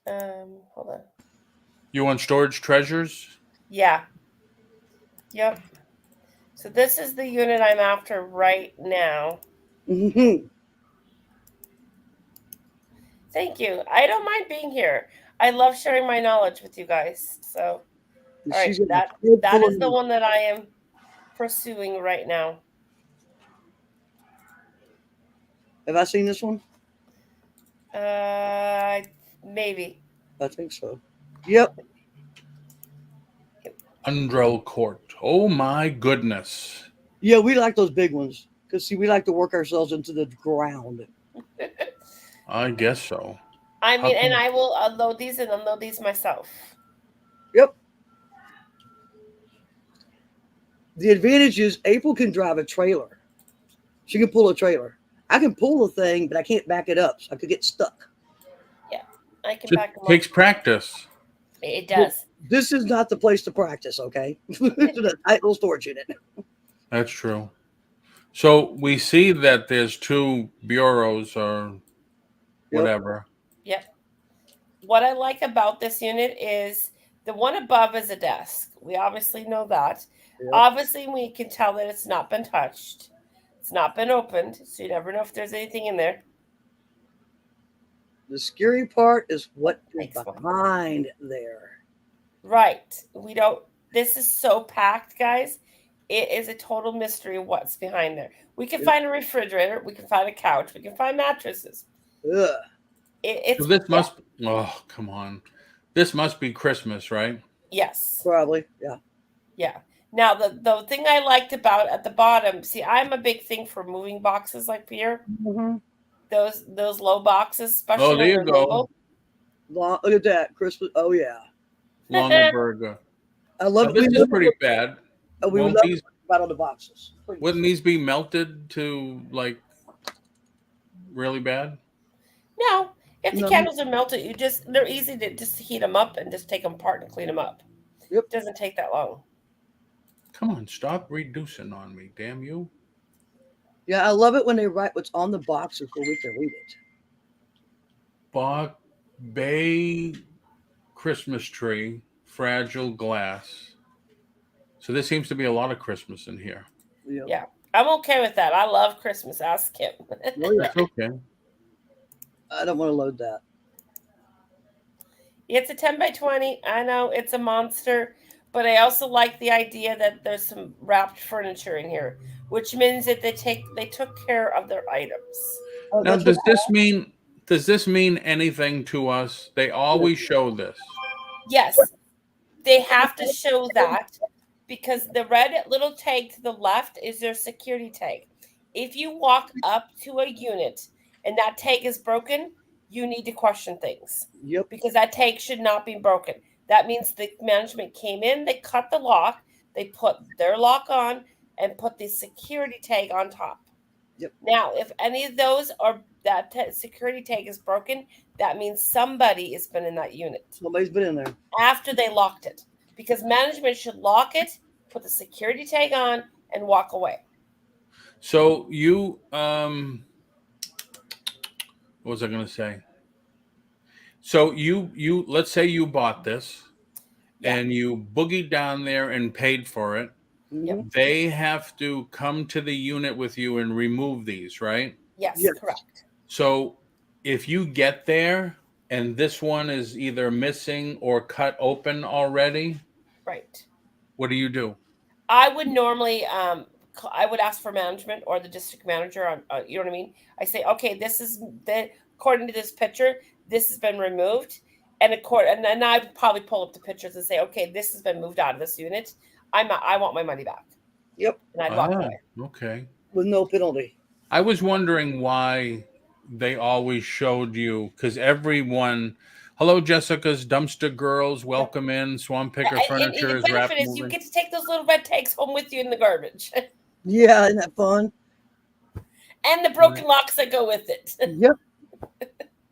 Speaker 3: Hold on.
Speaker 2: You on Storage Treasures?
Speaker 3: Yeah. Yep. So this is the unit I'm after right now.
Speaker 4: Mm-hmm.
Speaker 3: Thank you. I don't mind being here. I love sharing my knowledge with you guys. So,
Speaker 4: And
Speaker 3: all right,
Speaker 4: she's got a
Speaker 3: that
Speaker 4: head
Speaker 3: that
Speaker 4: full
Speaker 3: is
Speaker 4: of
Speaker 3: the one that I am pursuing right now.
Speaker 4: Have I seen this one?
Speaker 3: Maybe.
Speaker 4: I think so. Yep.
Speaker 2: Undrell Court. Oh my goodness.
Speaker 4: Yeah, we like those big ones because see, we like to work ourselves into the ground.
Speaker 2: I guess so.
Speaker 3: I
Speaker 2: How
Speaker 3: mean, and
Speaker 2: come-
Speaker 3: I will unload these and unload these myself.
Speaker 4: Yep. The advantage is April can drive a trailer. She can pull a trailer. I can pull the thing, but I can't back it up, so I could get stuck.
Speaker 3: I can
Speaker 2: It
Speaker 3: back them
Speaker 2: takes
Speaker 3: up.
Speaker 2: practice.
Speaker 3: It does.
Speaker 4: This is not the place to practice, okay? It's a tight little storage unit.
Speaker 2: That's true. So we see that there's 2 bureaus or whatever.
Speaker 3: Yep. What I like about this unit is the one above is a desk. We obviously know that.
Speaker 4: Yep.
Speaker 3: Obviously, we can tell that it's not been touched. It's not been opened, so you never know if there's anything in there.
Speaker 4: The scary part is what is
Speaker 3: Thanks, Mom.
Speaker 4: behind there.
Speaker 3: Right. We don't. This is so packed, guys. It is a total mystery what's behind there. We can
Speaker 4: Yep.
Speaker 3: find a refrigerator. We can find a couch. We can find mattresses.
Speaker 4: Ugh.
Speaker 3: It's
Speaker 2: So this must oh, come on. This must be Christmas, right?
Speaker 3: yes.
Speaker 4: Probably. Yeah.
Speaker 3: Yeah. Now the thing I liked about at the bottom, see, I'm a big thing for moving boxes like Pierre.
Speaker 4: Mm-hmm.
Speaker 3: Those low boxes, especially
Speaker 2: Oh, there you
Speaker 3: on
Speaker 2: go.
Speaker 3: logo.
Speaker 4: Look at that. Christmas. Oh, yeah.
Speaker 2: Longaberger.
Speaker 4: I love
Speaker 2: Now,
Speaker 4: it.
Speaker 2: this
Speaker 4: We
Speaker 2: is
Speaker 4: love
Speaker 2: pretty bad.
Speaker 4: we
Speaker 2: Won't
Speaker 4: love
Speaker 2: these,
Speaker 4: right on the boxes. Please.
Speaker 2: wouldn't these be melted to like really bad?
Speaker 3: No, if the
Speaker 4: No.
Speaker 3: candles are melted, they're easy to just heat them up and just take them apart and clean them up.
Speaker 4: Yep.
Speaker 3: It doesn't take that long.
Speaker 2: Come on, stop reducing on me, damn you.
Speaker 4: Yeah, I love it when they write what's on the boxes so we can read it.
Speaker 2: Bach Bay Christmas tree, fragile glass. So there seems to be a lot of Christmas in here.
Speaker 4: Yeah.
Speaker 3: Yeah, I'm okay with that. I love Christmas. Ask Kim.
Speaker 4: Oh, yeah.
Speaker 2: That's okay.
Speaker 4: I don't want to load that.
Speaker 3: It's a 10 by 20. I know it's a monster, but I also like the idea that there's some wrapped furniture in here, which means that they took care of their items.
Speaker 4: Oh,
Speaker 2: Now,
Speaker 4: that's
Speaker 2: does this mean anything to us? They always show this.
Speaker 3: Yes, they have to show that because the red little tag to the left is their security tag. If you walk up to a unit and that tag is broken, you need to question things
Speaker 4: Yep.
Speaker 3: because that tag should not be broken. That means the management came in, they cut the lock, they put their lock on, and put the security tag on top.
Speaker 4: Yep.
Speaker 3: Now, if any of those are that security tag is broken, that means somebody has been in that unit
Speaker 4: Somebody's been in there.
Speaker 3: after they locked it, because management should lock it, put the security tag on, and walk away.
Speaker 2: So you what was I going to say? So you let's say you bought this
Speaker 3: Yeah.
Speaker 2: and you boogied down there and paid for it.
Speaker 4: Mhm.
Speaker 2: They have to come to the unit with you and remove these, right?
Speaker 3: Yes,
Speaker 4: Yes.
Speaker 3: correct.
Speaker 2: So if you get there and this one is either missing or cut open already,
Speaker 3: Right.
Speaker 2: what do you do?
Speaker 3: I would normally I would ask for management or the district manager on you know what I mean? I say, okay, this is according to this picture, this has been removed. And then I would probably pull up the pictures and say, okay, this has been moved out of this unit. I want my money back.
Speaker 4: Yep.
Speaker 3: And I'd walk
Speaker 2: Ah,
Speaker 3: away.
Speaker 2: okay.
Speaker 4: With no penalty.
Speaker 2: I was wondering why they always showed you, because everyone, hello, Jessica's Dumpster Girls, welcome in. Swamp Picker
Speaker 3: And
Speaker 2: Furniture
Speaker 3: the
Speaker 2: is wrapped
Speaker 3: benefit is you
Speaker 2: moving.
Speaker 3: get to take those little red tags home with you in the garbage.
Speaker 4: Yeah, isn't that fun?
Speaker 3: And the broken locks that go with it.
Speaker 4: Yep.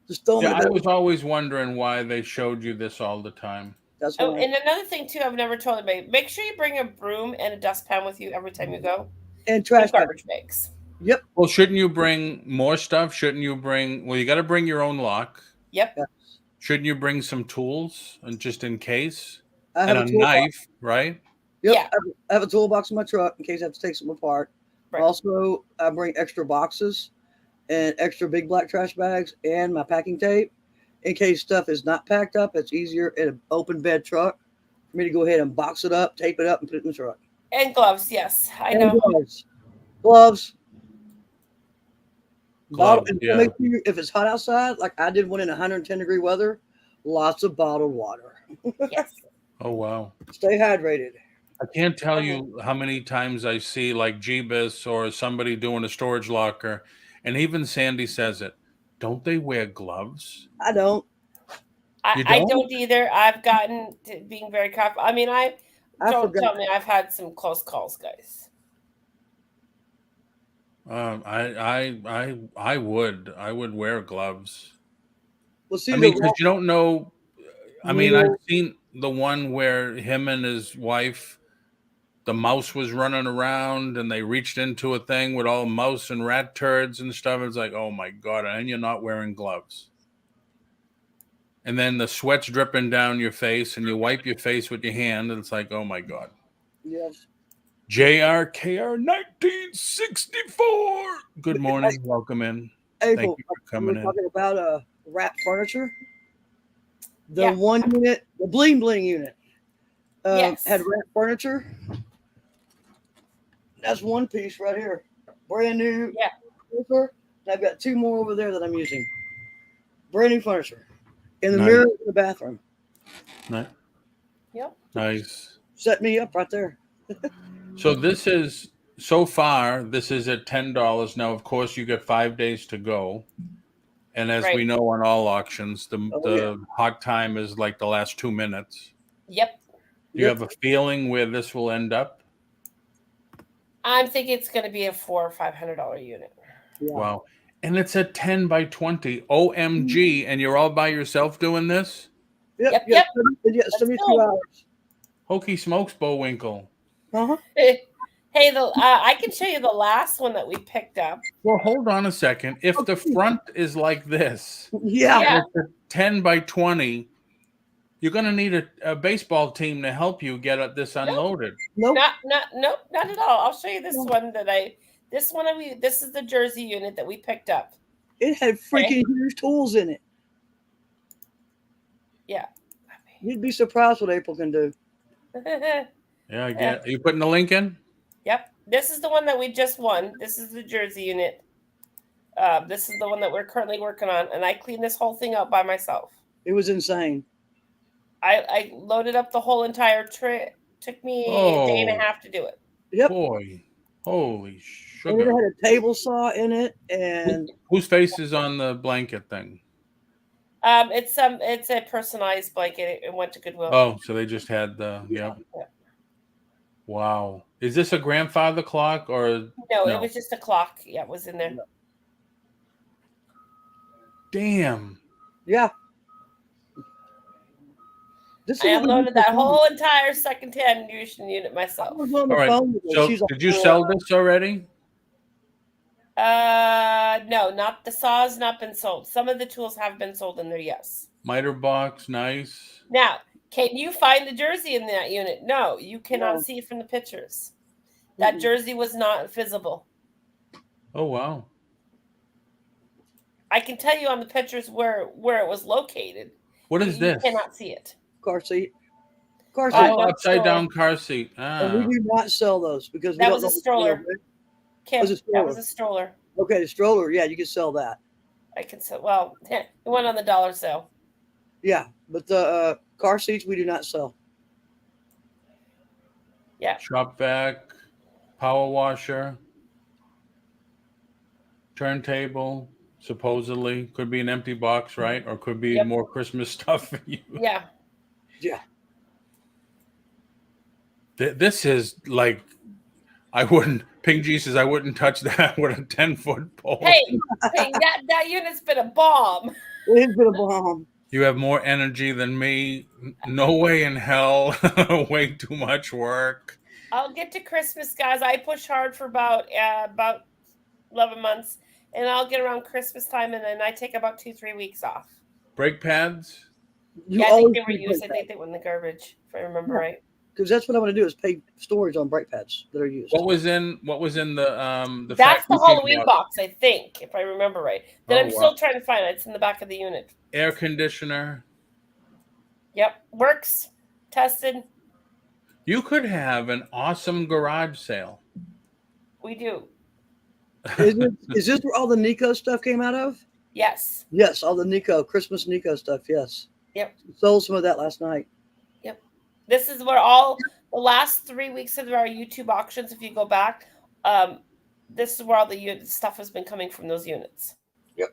Speaker 4: Just throw them
Speaker 2: Yeah,
Speaker 4: in
Speaker 2: I
Speaker 4: the
Speaker 2: was always wondering why they showed you this all the time.
Speaker 4: That's
Speaker 3: Oh,
Speaker 4: why.
Speaker 3: and another thing too, I've never told anybody: make sure you bring a broom and a dustpan with you every time you go.
Speaker 4: And trash
Speaker 3: And garbage bags.
Speaker 4: Yep.
Speaker 2: Well, shouldn't you bring more stuff? Shouldn't you bring, well, you got to bring your own lock.
Speaker 3: Yep.
Speaker 4: Yeah.
Speaker 2: Shouldn't you bring some tools and just in case?
Speaker 4: I have
Speaker 2: And a
Speaker 4: toolbox.
Speaker 2: knife, right?
Speaker 4: Yep.
Speaker 3: Yeah.
Speaker 4: I have a toolbox in my truck in case I have to take some apart.
Speaker 3: Right.
Speaker 4: Also, I bring extra boxes and extra big black trash bags and my packing tape in case stuff is not packed up. It's easier in an open bed truck for me to go ahead and box it up, tape it up, and put it in the truck.
Speaker 3: And gloves, yes, I
Speaker 4: And
Speaker 3: know.
Speaker 4: gloves. Bottle,
Speaker 2: Gloves,
Speaker 4: and
Speaker 2: yeah.
Speaker 4: make sure if it's hot outside, like I did one in 110-degree weather, lots of bottled water.
Speaker 3: Yes.
Speaker 2: Oh wow.
Speaker 4: Stay hydrated.
Speaker 2: I can't tell you how many times I see like Jeebus or somebody doing a storage locker, and even Sandy says it. Don't they wear gloves?
Speaker 4: I don't.
Speaker 2: You
Speaker 3: I
Speaker 2: don't?
Speaker 3: don't either. I've gotten to being very careful. I mean,
Speaker 4: I
Speaker 3: don't
Speaker 4: forgot.
Speaker 3: tell me I've had some close calls, guys.
Speaker 2: I would wear gloves.
Speaker 4: Well, see,
Speaker 2: I mean, because you don't know. I mean, I've seen the one where him and his wife, the mouse was running around and they reached into a thing with all mouse and rat turds and stuff. It's like, oh my God, and you're not wearing gloves. And then the sweat's dripping down your face and you wipe your face with your hand and it's like, oh my God.
Speaker 4: yes.
Speaker 2: JRKR 1964. Good morning. Welcome in.
Speaker 4: April,
Speaker 2: Thank you for
Speaker 4: we
Speaker 2: coming
Speaker 4: were
Speaker 2: in.
Speaker 4: talking about wrapped furniture. The
Speaker 3: Yeah.
Speaker 4: one unit, the bling bling unit,
Speaker 3: Yes.
Speaker 4: had wrapped furniture. That's one piece right here, brand new.
Speaker 3: Yeah.
Speaker 4: Furniture. And I've got two more over there that I'm using. Brand new furniture in the
Speaker 2: Nice.
Speaker 4: mirror in the bathroom.
Speaker 3: Yep.
Speaker 2: Nice.
Speaker 4: Set me up right there.
Speaker 2: So this is so far. This is at $10. Now, of course, you get 5 days to go, and as we
Speaker 3: Right.
Speaker 2: know on all auctions, the
Speaker 4: yeah.
Speaker 2: hot time is like the last 2 minutes.
Speaker 3: Yep.
Speaker 2: Do you have a feeling where this will end up?
Speaker 3: I'm thinking it's going to be a $400 or $500 unit.
Speaker 4: Yeah.
Speaker 2: Wow! And it's a 10 by 20. OMG! And you're all by yourself doing this?
Speaker 4: Yep.
Speaker 3: Yep.
Speaker 4: Yeah, 72
Speaker 3: go.
Speaker 4: hours.
Speaker 2: Hokey smokes, Bowinkle.
Speaker 4: Uh-huh.
Speaker 3: Hey, I can show you the last one that we picked up.
Speaker 2: Well, hold on a second. If the front is like this,
Speaker 4: Yeah.
Speaker 3: Yeah.
Speaker 2: and it's a 10 by 20, you're going to need a baseball team to help you get this unloaded.
Speaker 4: Nope.
Speaker 3: Not at all. I'll show you this one this is the Jersey unit that we picked up.
Speaker 4: It had freaking huge tools in it.
Speaker 3: Yeah.
Speaker 4: You'd be surprised what April can do.
Speaker 2: Yeah, I get. Are you putting the link in?
Speaker 3: Yep. This is the one that we just won. This is the Jersey unit. This is the one that we're currently working on, and I cleaned this whole thing out by myself.
Speaker 4: It was insane.
Speaker 3: I loaded up the whole entire tray. Took me a day and a half to do it.
Speaker 4: Yep.
Speaker 2: Boy, holy
Speaker 4: And it
Speaker 2: sugar.
Speaker 4: had a table saw in it, and
Speaker 2: Whose face is on the blanket thing?
Speaker 3: It's a personalized blanket. It went to Goodwill.
Speaker 2: Oh, so they just had the
Speaker 3: Yeah.
Speaker 2: Wow. Is this a grandfather clock or
Speaker 3: No, it was just a clock. Yeah, it was in there.
Speaker 2: damn?
Speaker 4: yeah.
Speaker 3: I unloaded that whole entire second-hand unit
Speaker 4: I
Speaker 3: myself.
Speaker 4: was on the
Speaker 2: All right.
Speaker 4: phone with her.
Speaker 2: So
Speaker 4: She's like,
Speaker 2: did you sell this already?
Speaker 3: No, not the saw's not been sold. Some of the tools have been sold in there, yes.
Speaker 2: Miter box, nice.
Speaker 3: Now, can you find the Jersey in that unit? No, you cannot
Speaker 4: No.
Speaker 3: see it from the pictures. That Jersey was not visible.
Speaker 2: Oh wow.
Speaker 3: I can tell you on the pictures where it was located.
Speaker 2: What is this?
Speaker 3: You cannot see it.
Speaker 4: car seat. Car seat.
Speaker 2: Oh, upside down car seat.
Speaker 4: And we do not sell those because we
Speaker 3: That
Speaker 4: don't
Speaker 3: was
Speaker 4: know
Speaker 3: a
Speaker 4: what
Speaker 3: stroller.
Speaker 4: to do.
Speaker 3: Kim,
Speaker 4: Was it
Speaker 3: that was a stroller.
Speaker 4: Okay, the stroller. Yeah, you can sell that.
Speaker 3: I can sell. Well, it went on the dollar sale.
Speaker 4: Yeah, but the car seats we do not sell.
Speaker 3: Yeah.
Speaker 2: Shop vac, power washer, turntable. Supposedly could be an empty box, right? Or could be more Christmas stuff for you.
Speaker 3: Yeah.
Speaker 4: Yeah.
Speaker 2: This is like, I wouldn't. Ping G says I wouldn't touch that with a 10-foot pole.
Speaker 3: Hey, that unit's been a bomb.
Speaker 4: It has been a bomb.
Speaker 2: You have more energy than me. No way in hell. Way too much work.
Speaker 3: I'll get to Christmas, guys. I push hard for about 11 months, and I'll get around Christmas time, and then I take about 2-3 weeks off.
Speaker 2: Brake pads?
Speaker 4: You
Speaker 3: Yeah, I think
Speaker 4: always
Speaker 3: they were
Speaker 4: do
Speaker 3: used. I
Speaker 4: that.
Speaker 3: think they went in the garbage, if I remember right.
Speaker 4: because that's what I want to do is pay storage on brake pads that are used.
Speaker 2: What was in the
Speaker 3: That's the
Speaker 2: factory
Speaker 3: Halloween
Speaker 2: box?
Speaker 3: box, I think, if I remember right. That
Speaker 2: Oh,
Speaker 3: I'm still trying to find. It's in the back of the unit.
Speaker 2: Air conditioner.
Speaker 3: Yep, works. Tested.
Speaker 2: You could have an awesome garage sale.
Speaker 3: We do.
Speaker 4: Is this where all the Nico stuff came out of?
Speaker 3: Yes.
Speaker 4: Yes, all the Nico Christmas Nico stuff. Yes.
Speaker 3: Yep.
Speaker 4: Sold some of that last night.
Speaker 3: Yep. This is where all the last 3 weeks of our YouTube auctions, if you go back, this is where all the stuff has been coming from those units.
Speaker 4: Yep.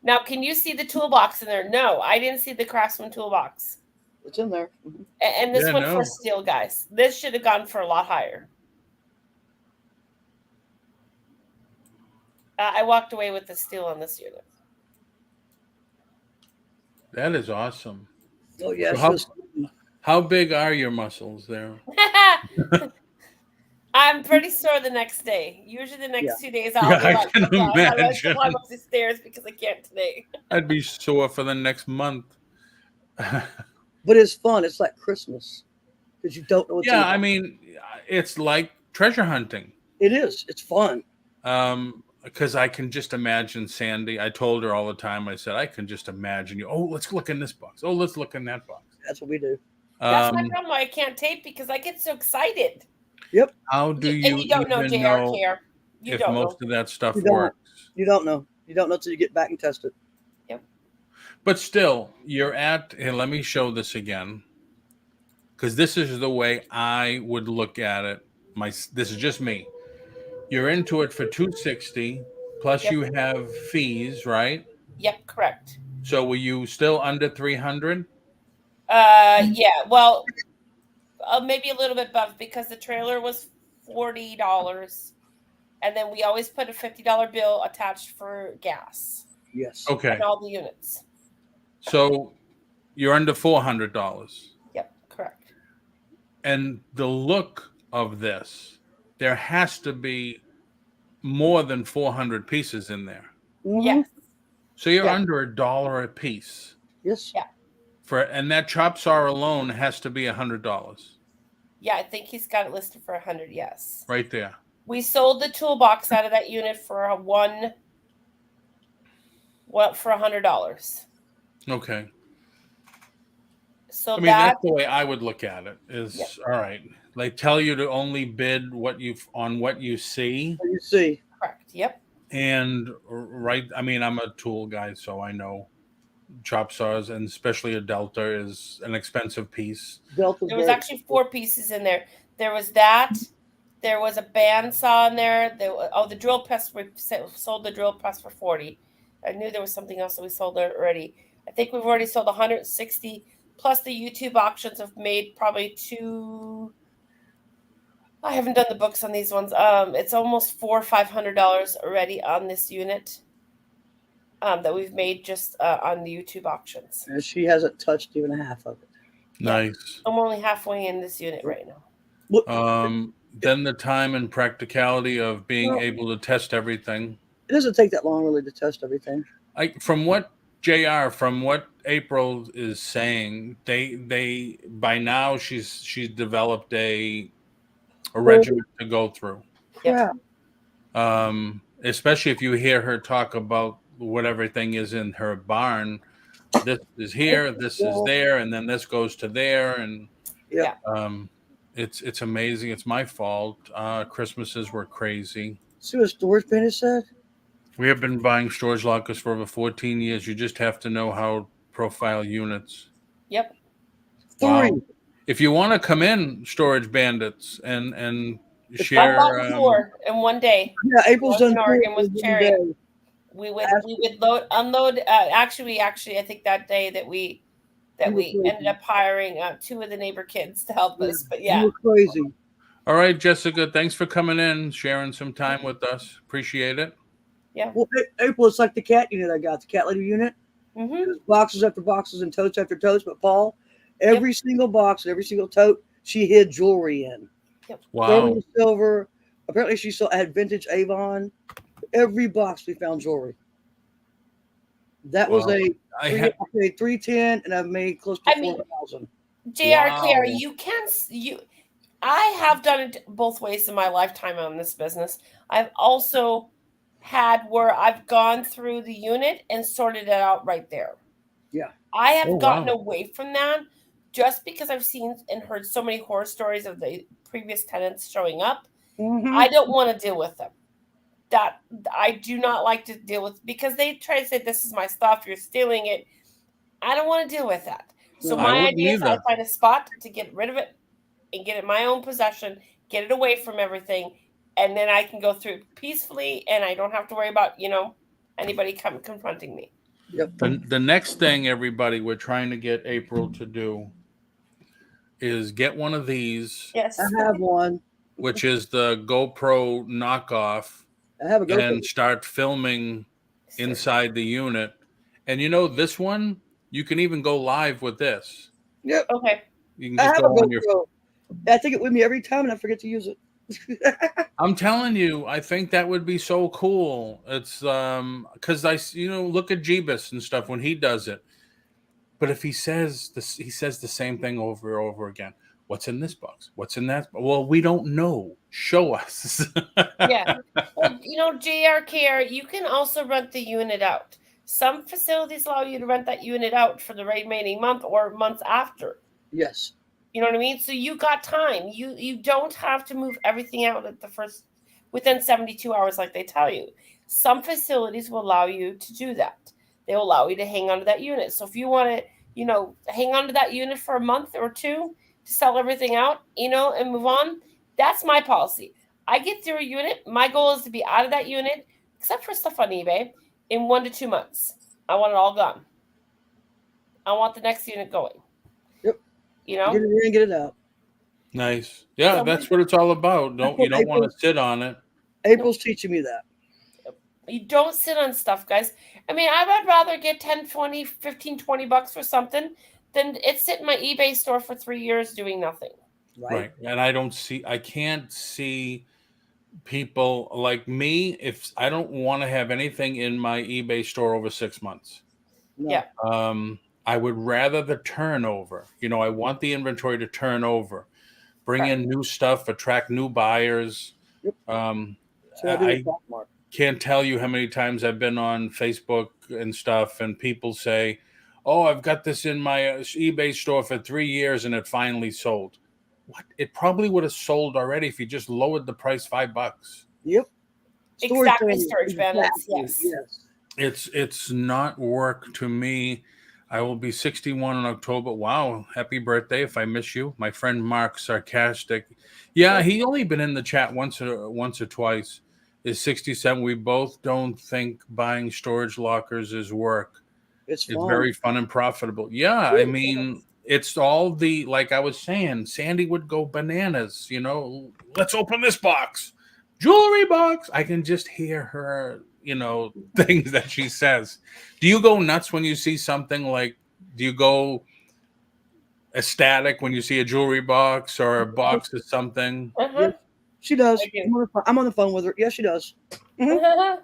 Speaker 3: Now, can you see the toolbox in there? No, I didn't see the Craftsman toolbox.
Speaker 4: It's in there. Mhm.
Speaker 3: And this
Speaker 2: Yeah,
Speaker 3: one
Speaker 2: no.
Speaker 3: for steel, guys. This should have gone for a lot higher. I walked away with the steel on this unit.
Speaker 2: That is awesome.
Speaker 4: Oh yeah.
Speaker 2: So how big are your muscles there?
Speaker 3: I'm pretty sore the next day. Usually the next 2 days I'll
Speaker 2: Yeah,
Speaker 3: be
Speaker 2: I
Speaker 3: like,
Speaker 2: can
Speaker 3: "Oh, God, I have to
Speaker 2: imagine.
Speaker 3: climb up the stairs because I can't today."
Speaker 2: I'd be sore for the next month.
Speaker 4: But it's fun. It's like Christmas because you don't know what's in
Speaker 2: Yeah,
Speaker 4: the
Speaker 2: I
Speaker 4: box.
Speaker 2: mean, it's like treasure hunting.
Speaker 4: It is. It's fun.
Speaker 2: Because I can just imagine Sandy. I told her all the time. I said, I can just imagine you. Oh, let's look in this box. Oh, let's look in that box.
Speaker 4: That's what we do.
Speaker 3: That's my problem. Why I can't tape because I get so excited.
Speaker 4: Yep.
Speaker 2: How do you
Speaker 3: And you don't know,
Speaker 2: even
Speaker 3: JR
Speaker 2: know
Speaker 3: care. You
Speaker 2: if
Speaker 3: don't
Speaker 2: most
Speaker 3: know.
Speaker 2: of that stuff
Speaker 4: You don't.
Speaker 2: works?
Speaker 4: You don't know. You don't know until you get back and test it.
Speaker 3: Yep.
Speaker 2: But still, you're at. Here, let me show this again, because this is the way I would look at it. This is just me. You're into it for $260 plus
Speaker 3: Yep.
Speaker 2: you have fees, right?
Speaker 3: Yep, correct.
Speaker 2: So were you still under 300?
Speaker 3: Yeah. Well, maybe a little bit above because the trailer was $40, and then we always put a $50 bill attached for gas.
Speaker 4: Yes.
Speaker 2: Okay.
Speaker 3: And all the units.
Speaker 2: So you're under $400.
Speaker 3: Yep, correct.
Speaker 2: And the look of this, there has to be more than 400 pieces in there.
Speaker 4: Mhm.
Speaker 3: Yes.
Speaker 2: So you're
Speaker 3: Yeah.
Speaker 2: under $1 a piece.
Speaker 4: Yes.
Speaker 3: Yeah.
Speaker 2: And that chop saw alone has to be $100
Speaker 3: Yeah, I think he's got it listed for 100. Yes.
Speaker 2: right there.
Speaker 3: We sold the toolbox out of that unit for $100.
Speaker 2: Okay.
Speaker 3: So
Speaker 2: I mean, that's the way I would look at it is, all right, they tell you to only bid what you see.
Speaker 4: You see.
Speaker 3: correct. Yep.
Speaker 2: And I mean, I'm a tool guy, so I know chop saws, and especially a Delta is an expensive piece.
Speaker 4: Delta's
Speaker 3: There was
Speaker 4: very-
Speaker 3: actually 4 pieces in there. There was that. There was a bandsaw in there. The drill press. We sold the drill press for 40. I knew there was something else that we sold already. I think we've already sold 160. Plus the YouTube auctions have made probably 2. I haven't done the books on these ones. It's almost $400 or $500 already on this unit. That we've made just on the YouTube auctions.
Speaker 4: And she hasn't touched even a half of it.
Speaker 2: Nice.
Speaker 3: I'm only halfway in this unit right now.
Speaker 2: Then the time and practicality of being
Speaker 4: Well-
Speaker 2: able to test everything.
Speaker 4: It doesn't take that long really to test everything.
Speaker 2: From what April is saying, they by now she's developed a regimen to go through.
Speaker 3: Yep.
Speaker 4: Yeah.
Speaker 2: Especially if you hear her talk about what everything is in her barn. This is here, this is there, and then this goes to there, and
Speaker 4: Yeah.
Speaker 2: it's amazing. It's my fault. Christmases were crazy.
Speaker 4: See what storage bin has said?
Speaker 2: We have been buying storage lockers for over 14 years. You just have to know how to profile units.
Speaker 3: Yep.
Speaker 2: Wow.
Speaker 4: 3.
Speaker 2: If you want to come in, storage bandits, and
Speaker 3: I
Speaker 2: share.
Speaker 3: bought 4 in one day.
Speaker 4: Yeah, April's
Speaker 3: Wasn't
Speaker 4: done 4
Speaker 3: Oregon, was
Speaker 4: in one
Speaker 3: Cherry.
Speaker 4: day.
Speaker 3: We would unload. Actually, I think that day that we ended up hiring 2 of the neighbor kids to help us. But yeah,
Speaker 4: You were crazy.
Speaker 2: All right, Jessica, thanks for coming in, sharing some time with us. Appreciate it.
Speaker 4: Well, April, it's like the cat unit I got, the cat litter unit.
Speaker 3: mm-hmm.
Speaker 4: Boxes after boxes and totes after totes. But Paul, every single box and every single tote, she hid jewelry in.
Speaker 2: Wow.
Speaker 4: Sterling silver. Apparently, she had vintage Avon. Every box we found jewelry. That was
Speaker 2: Wow.
Speaker 4: I paid $310, and I've made close to $4,000.
Speaker 3: JRKR,
Speaker 2: Wow.
Speaker 3: you can I have done it both ways in my lifetime on this business. I've also had where I've gone through the unit and sorted it out right there.
Speaker 4: Yeah.
Speaker 3: I have
Speaker 2: Oh,
Speaker 3: gotten
Speaker 2: wow.
Speaker 3: away from that just because I've seen and heard so many horror stories of the previous tenants showing up.
Speaker 4: Mhm.
Speaker 3: I don't want to deal with them. That I do not like to deal with because they try to say this is my stuff, you're stealing it. I don't want to deal with that. So
Speaker 4: No.
Speaker 2: I
Speaker 3: my
Speaker 2: wouldn't
Speaker 3: idea is I
Speaker 2: either.
Speaker 3: find a spot to get rid of it and get it in my own possession, get it away from everything, and then I can go through it peacefully and I don't have to worry about, anybody confronting me.
Speaker 4: Yep.
Speaker 2: The next thing, everybody, we're trying to get April to do is get one of these,
Speaker 3: Yes.
Speaker 4: I have one.
Speaker 2: which is the GoPro knockoff,
Speaker 4: I have a GoPro.
Speaker 2: and start filming inside the unit. And this one, you can even go live with this.
Speaker 4: Yep.
Speaker 3: Okay.
Speaker 2: You can
Speaker 4: I
Speaker 2: just
Speaker 4: have
Speaker 2: go
Speaker 4: a
Speaker 2: on your.
Speaker 4: GoPro. I take it with me every time and I forget to use it.
Speaker 2: I'm telling you, I think that would be so cool. It's because look at Jeebus and stuff when he does it. But if he says this, he says the same thing over and over again. What's in this box? What's in that? Well, we don't know. Show us.
Speaker 3: Yeah. Well, JRKR, you can also rent the unit out. Some facilities allow you to rent that unit out for the remaining month or months after.
Speaker 4: Yes.
Speaker 3: You know what I mean? So you got time. You don't have to move everything out at the first within 72 hours like they tell you. Some facilities will allow you to do that. They will allow you to hang on to that unit. So if you want to, hang on to that unit for a month or two to sell everything out, and move on, that's my policy. I get through a unit. My goal is to be out of that unit, except for stuff on eBay, in 1 to 2 months. I want it all gone. I want the next unit going.
Speaker 4: Yep.
Speaker 3: You know?
Speaker 4: Get it in and get it out.
Speaker 2: Nice. Yeah, that's what it's all about. You don't want to sit on it.
Speaker 4: April's teaching me that.
Speaker 3: You don't sit on stuff, guys. I mean, I would rather get 10, 20, 15, 20 bucks for something than it sit in my eBay store for 3 years doing nothing.
Speaker 2: Right. And I can't see people like me if I don't want to have anything in my eBay store over 6 months.
Speaker 4: No.
Speaker 3: Yeah.
Speaker 2: I would rather the turnover. I want the inventory to turn over, bring in new stuff, attract new buyers.
Speaker 4: Yep. So
Speaker 2: I can't tell you how many times I've been on Facebook and stuff, and people say, "Oh, I've got this in my eBay store for 3 years, and it finally sold." What? It probably would have sold already if you just lowered the price $5.
Speaker 4: Yep.
Speaker 3: Exactly, storage bandits. Yes.
Speaker 2: It's not work to me. I will be 61 in October. Wow, happy birthday! If I miss you, my friend Mark, sarcastic. Yeah, he only been in the chat once or twice. Is 67. We both don't think buying storage lockers is work. It's very fun and profitable. Yeah, I mean, it's all like I was saying, Sandy would go bananas. Let's open this box, jewelry box. I can just hear her. Things that she says. Do you go nuts when you see something like, do you go ecstatic when you see a jewelry box or a box of something?
Speaker 3: Uh-huh.
Speaker 4: She does. I'm on the phone with her. Yes, she does.
Speaker 3: Mm-hmm.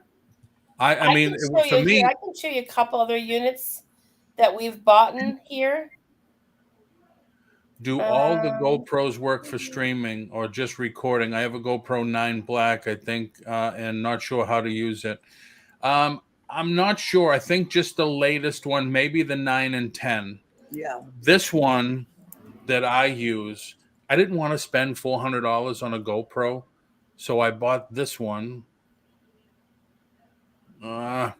Speaker 2: I mean, for me,
Speaker 3: I can show you a couple other units that we've bought in here.
Speaker 2: Do all the GoPros work for streaming or just recording? I have a GoPro 9 Black, I think, and not sure how to use it. I'm not sure. I think just the latest one, maybe the 9 and 10.
Speaker 4: Yeah.
Speaker 2: This one that I use, I didn't want to spend $400 on a GoPro, so I bought this one. There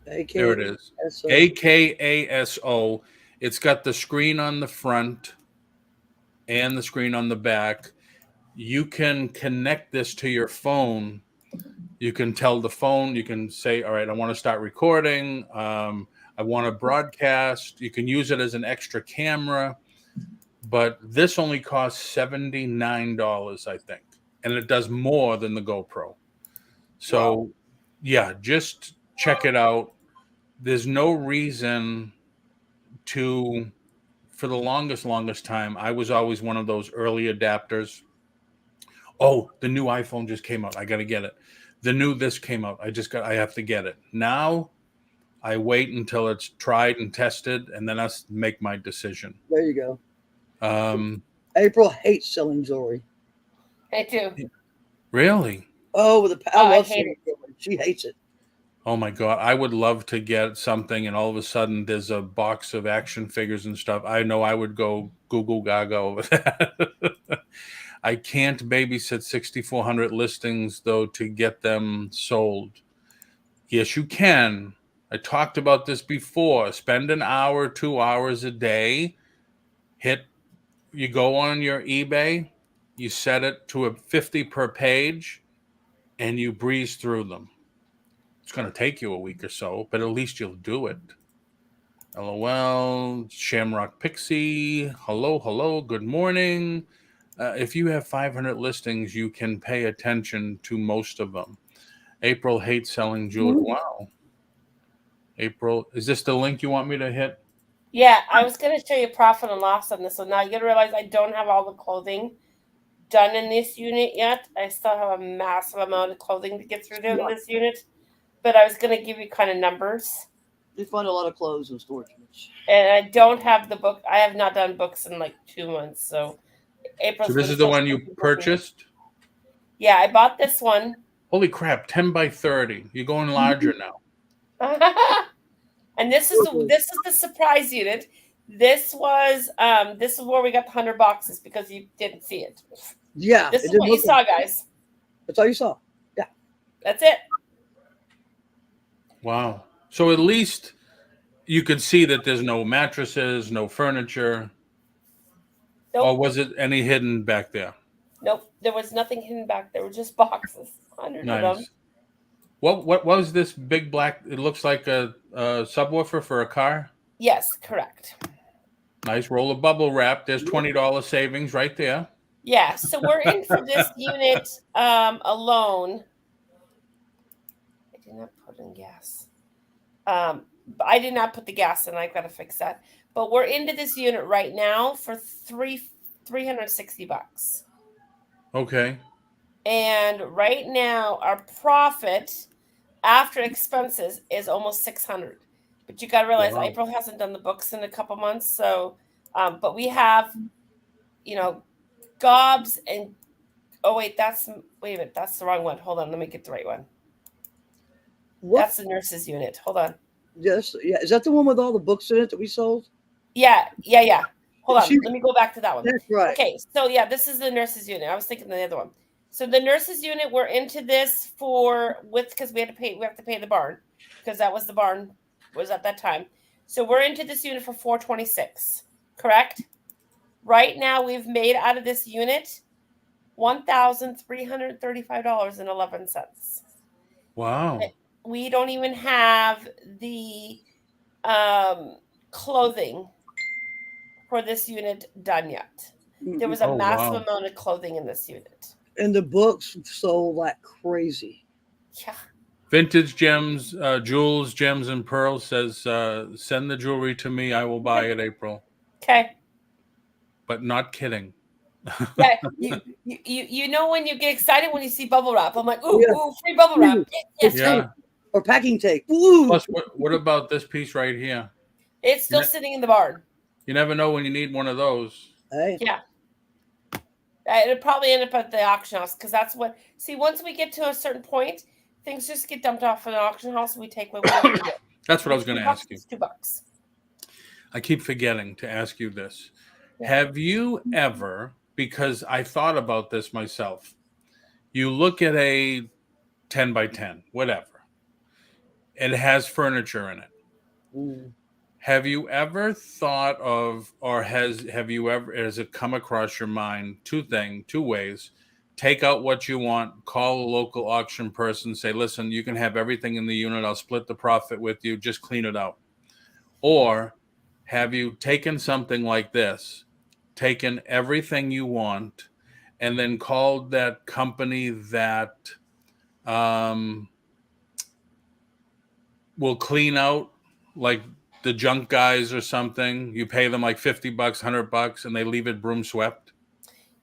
Speaker 2: it is. AKASO. It's got the screen on the front and the screen on the back. You can connect this to your phone. You can tell the phone, you can say, all right, I want to start recording. I want to broadcast. You can use it as an extra camera. But this only costs $79, I think. And it does more than the GoPro. So, yeah, just check it out. There's no reason for the longest time, I was always one of those early adapters. Oh, the new iPhone just came out. I got to get it. The new this came out. I have to get it. Now I wait until it's tried and tested, and then I make my decision.
Speaker 4: There you go. April hates selling jewelry.
Speaker 3: I do.
Speaker 2: Really?
Speaker 4: Oh, I
Speaker 3: I
Speaker 4: love
Speaker 3: hate
Speaker 4: selling jewelry. She hates it.
Speaker 2: Oh my God. I would love to get something and all of a sudden there's a box of action figures and stuff. I know I would go goo goo gaga over that. I can't babysit 6,400 listings though to get them sold. Yes, you can. I talked about this before. Spend an hour, 2 hours a day. You go on your eBay, you set it to a 50 per page, and you breeze through them. It's going to take you a week or so, but at least you'll do it. LOL, Shamrock Pixie, hello, good morning. If you have 500 listings, you can pay attention to most of them. April hates selling jewelry. Wow. April, is this the link you want me to hit?
Speaker 3: Yeah, I was going to show you profit and loss on this one. Now you got to realize I don't have all the clothing done in this unit yet. I still have a massive amount of clothing to get through in this unit, but I was going to give you kind of numbers.
Speaker 4: You find a lot of clothes in storage units.
Speaker 3: And I don't have the book. I have not done books in like 2 months. So April.
Speaker 2: So this is the one you purchased?
Speaker 3: Yeah, I bought this one.
Speaker 2: Holy crap, 10 by 30. You're going larger now.
Speaker 3: And this is the surprise unit. This is where we got the 100 boxes because you didn't see it.
Speaker 4: Yeah.
Speaker 3: This is what you saw, guys.
Speaker 4: That's all you saw. Yeah.
Speaker 3: That's it.
Speaker 2: Wow. So at least you could see that there's no mattresses, no furniture.
Speaker 3: Nope.
Speaker 2: Or was it any hidden back there?
Speaker 3: Nope. There was nothing hidden back. There were just boxes. 100 of them.
Speaker 2: What was this big black? It looks like a subwoofer for a car.
Speaker 3: Yes, correct.
Speaker 2: Nice roll of bubble wrap. There's $20 savings right there.
Speaker 3: Yeah. So we're in for this unit alone. I did not put in gas. I did not put the gas in. I've got to fix that. But we're into this unit right now for $360.
Speaker 2: Okay.
Speaker 3: And right now our profit after expenses is almost 600. But you got to realize April hasn't done the books in a couple months. So, but we have, gobs and, wait a minute. That's the wrong one. Hold on. Let me get the right one.
Speaker 4: What?
Speaker 3: That's the nurses unit. Hold on.
Speaker 4: Yes. Yeah. Is that the one with all the books in it that we sold?
Speaker 3: Yeah. Hold on. Let me go back to that one.
Speaker 4: That's right.
Speaker 3: Okay. So yeah, this is the nurses unit. I was thinking the other one. So the nurses unit, we're into this because we have to pay the barn because that was the barn was at that time. So we're into this unit for $426, correct? Right now we've made out of this unit $1,335.11.
Speaker 2: Wow.
Speaker 3: We don't even have the clothing for this unit done yet. There was a massive amount of clothing in this unit.
Speaker 4: And the books sold like crazy.
Speaker 3: Yeah.
Speaker 2: Vintage Gems, Jewels, Gems, and Pearls says, send the jewelry to me. I will buy it, April.
Speaker 3: Okay.
Speaker 2: But not kidding.
Speaker 3: Yeah, you know when you get excited when you see bubble wrap. I'm like, ooh, free bubble wrap. Yes,
Speaker 2: yeah.
Speaker 4: Or packing tape. Ooh.
Speaker 2: Plus, what about this piece right here?
Speaker 3: It's still sitting in the barn.
Speaker 2: You never know when you need one of those.
Speaker 4: Hey.
Speaker 3: Yeah. It'll probably end up at the auction house because that's what. See, once we get to a certain point, things just get dumped off at the auction house. And we take what we get.
Speaker 2: That's what I was going to ask you.
Speaker 3: It's $2.
Speaker 2: I keep forgetting to ask you this. Yeah. Have you ever, because I thought about this myself, you look at a 10 by 10, whatever. It has furniture in it.
Speaker 4: Mm.
Speaker 2: Have you ever thought of, or has it come across your mind, two ways? Take out what you want, call a local auction person, say, listen, you can have everything in the unit. I'll split the profit with you. Just clean it out. Or have you taken something like this, taken everything you want, and then called that company that will clean out like the junk guys or something? You pay them like $50, $100, and they leave it broom swept.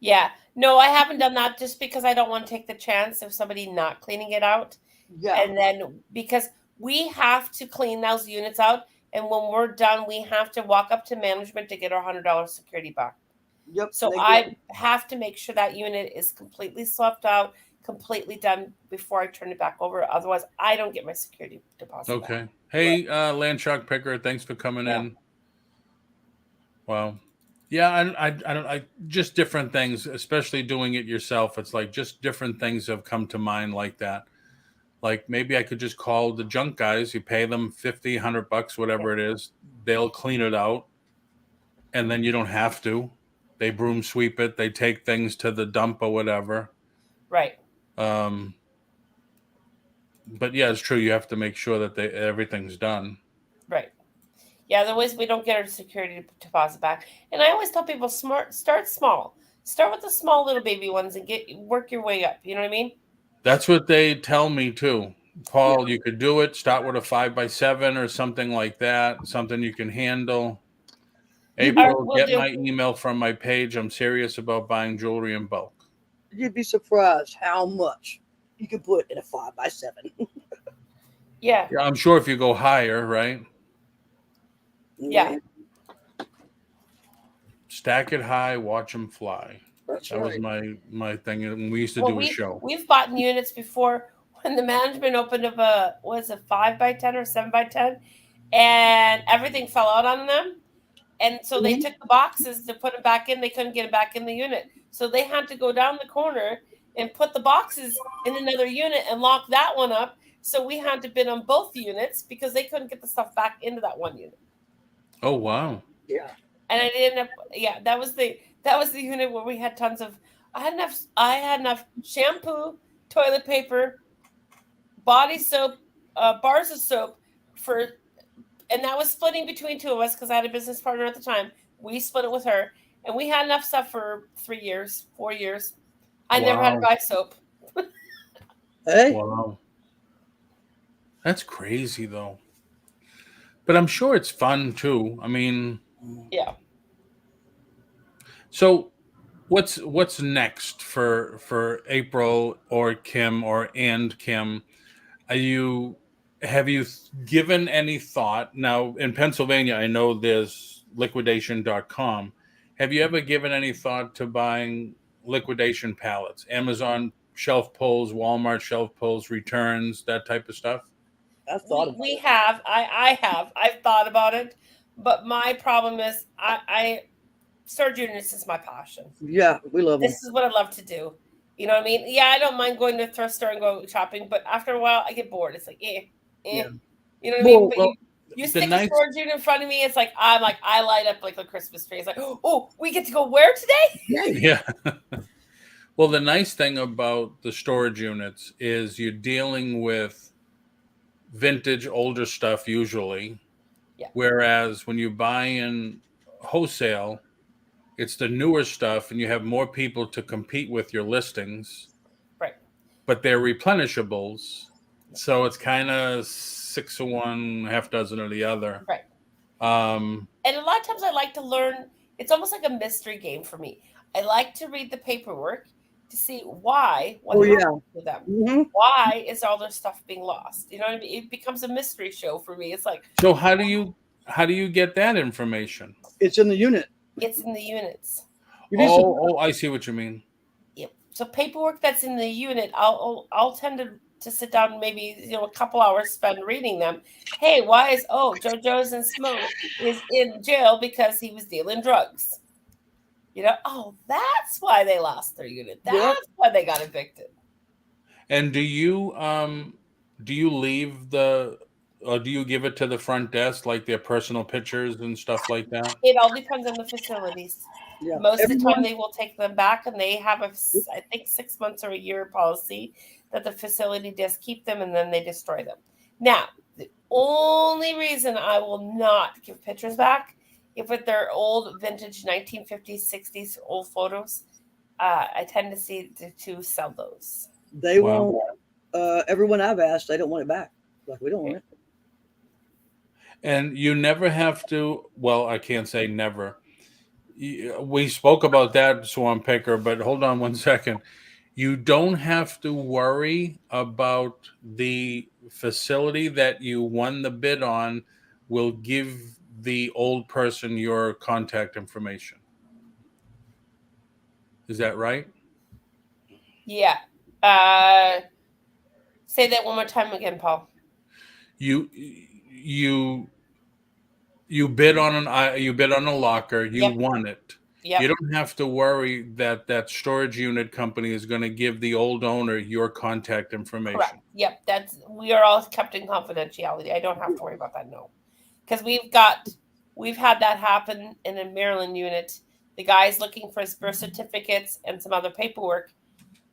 Speaker 3: Yeah. No, I haven't done that just because I don't want to take the chance of somebody not cleaning it out.
Speaker 4: Yeah.
Speaker 3: And then because we have to clean those units out. And when we're done, we have to walk up to management to get our $100 security back.
Speaker 4: Yep.
Speaker 3: So
Speaker 4: they
Speaker 3: I
Speaker 4: get-
Speaker 3: have to make sure that unit is completely swept out, completely done before I turn it back over. Otherwise, I don't get my security deposit back.
Speaker 2: Okay. Hey, Landshark Picker, thanks for coming
Speaker 3: Yeah.
Speaker 2: in. Wow. Yeah, I don't I just different things, especially doing it yourself. It's like just different things have come to mind like that. Like maybe I could just call the junk guys. You pay them 50, $100, whatever it is. They'll clean it out, and then you don't have to. They broom sweep it. They take things to the dump or whatever.
Speaker 3: Right.
Speaker 2: Um, but yeah, it's true. You have to make sure that everything's done.
Speaker 3: Right. Yeah, otherwise we don't get our security deposit back. And I always tell people start small. Start with the small little baby ones and work your way up. You know what I mean?
Speaker 2: That's what they tell me too. Paul, you could do it. Start with a 5x7 or something like that. Something you can handle. April,
Speaker 3: We'll
Speaker 2: get
Speaker 3: do.
Speaker 2: my email from my page. I'm serious about buying jewelry in bulk.
Speaker 4: You'd be surprised how much you can put in a 5x7.
Speaker 3: Yeah.
Speaker 2: Yeah, I'm sure if you go higher, right?
Speaker 3: Yeah.
Speaker 2: Stack it high, watch them fly.
Speaker 4: That's
Speaker 2: That was my thing when we used to do a show.
Speaker 3: We've bought units before when the management opened up a 5x10 or 7x10, and everything fell out on them. And so they took the boxes to put them back in. They couldn't get it back in the unit. So they had to go down the corner and put the boxes in another unit and lock that one up. So we had to bid on both units because they couldn't get the stuff back into that one unit.
Speaker 2: Oh wow.
Speaker 4: Yeah.
Speaker 3: And I ended up, yeah, that was the unit where we had tons of, I had enough shampoo, toilet paper, body soap, bars of soap and that was splitting between two of us because I had a business partner at the time. We split it with her, and we had enough stuff for 3 years, 4 years. I never had to buy soap.
Speaker 4: Hey.
Speaker 2: Wow. That's crazy though. But I'm sure it's fun too. I mean,
Speaker 3: yeah.
Speaker 2: So what's next for April or Kim and Kim? Have you given any thought? Now in Pennsylvania, I know there's liquidation.com. Have you ever given any thought to buying liquidation pallets? Amazon shelf pulls, Walmart shelf pulls, returns, that type of stuff?
Speaker 4: I've thought about
Speaker 3: We
Speaker 4: it.
Speaker 3: have. I have. I've thought about it, but my problem is I storage units is my passion.
Speaker 4: Yeah, we love them.
Speaker 3: This is what I love to do. You know what I mean? Yeah, I don't mind going to the thrift store and go shopping, but after a while, I get bored. It's like,
Speaker 4: Yeah.
Speaker 3: You know what I mean?
Speaker 2: Well,
Speaker 3: But you stick a storage unit in front of me, it's like I light up like a Christmas tree. It's like, oh, we get to go where today?
Speaker 2: Yeah. Well, the nice thing about the storage units is you're dealing with vintage, older stuff usually.
Speaker 3: Yeah.
Speaker 2: Whereas when you buy in wholesale, it's the newer stuff and you have more people to compete with your listings.
Speaker 3: Right.
Speaker 2: But they're replenishables. So it's kind of 6 of one, half dozen of the other.
Speaker 3: Right.
Speaker 2: And
Speaker 3: a lot of times I like to learn. It's almost like a mystery game for me. I like to read the paperwork to see why what happened to them.
Speaker 4: Mm-hmm.
Speaker 3: Why is all their stuff being lost? You know what I mean? It becomes a mystery show for me. It's like,
Speaker 2: so how do you get that information?
Speaker 4: It's in the unit.
Speaker 3: It's in the units.
Speaker 2: I see what you mean.
Speaker 3: Yep. So paperwork that's in the unit, I'll tend to sit down maybe a couple hours spend reading them. Hey, why is JoJo's and Smoke is in jail because he was dealing drugs? That's why they lost their unit. That's why they got evicted.
Speaker 2: And do you leave or do you give it to the front desk, like their personal pictures and stuff like that?
Speaker 3: It all depends on the facilities.
Speaker 4: Yeah.
Speaker 3: Most of the time they will take them back, and they have I think 6 months or a year policy that the facility does keep them, and then they destroy them. Now, the only reason I will not give pictures back if they're old vintage 1950s, 60s old photos, I tend to see to sell those.
Speaker 4: They won't. Everyone I've asked, they don't want it back. Like, we don't want it.
Speaker 2: And you never have to. Well, I can't say never. We spoke about that, Swan Picker, but hold on one second. You don't have to worry about the facility that you won the bid on will give the old person your contact information. Is that right?
Speaker 3: Yeah. Say that one more time again, Paul.
Speaker 2: You bid on a locker, you
Speaker 3: Yep.
Speaker 2: won it.
Speaker 3: Yep.
Speaker 2: You don't have to worry that that storage unit company is going to give the old owner your contact information.
Speaker 3: Correct. Yep. We are all kept in confidentiality. I don't have to worry about that. No, because we've had that happen in a Maryland unit. The guy's looking for his birth certificates and some other paperwork,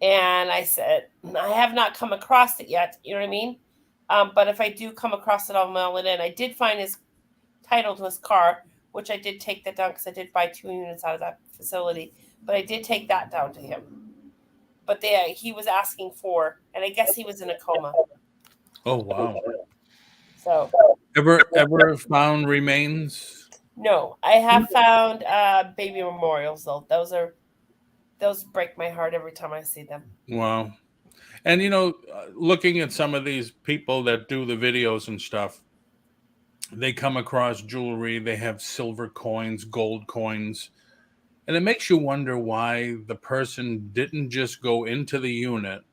Speaker 3: and I said I have not come across it yet. You know what I mean? But if I do come across it, I'll mail it in. I did find his title to his car, which I did take that down because I did buy 2 units out of that facility. But I did take that down to him. But he was asking for, and I guess he was in a coma.
Speaker 2: Oh wow!
Speaker 3: So
Speaker 2: Ever found remains?
Speaker 3: no, I have found baby memorials though. Those break my heart every time I see them.
Speaker 2: Wow! And looking at some of these people that do the videos and stuff, they come across jewelry. They have silver coins, gold coins. And it makes you wonder why the person didn't just go into the unit,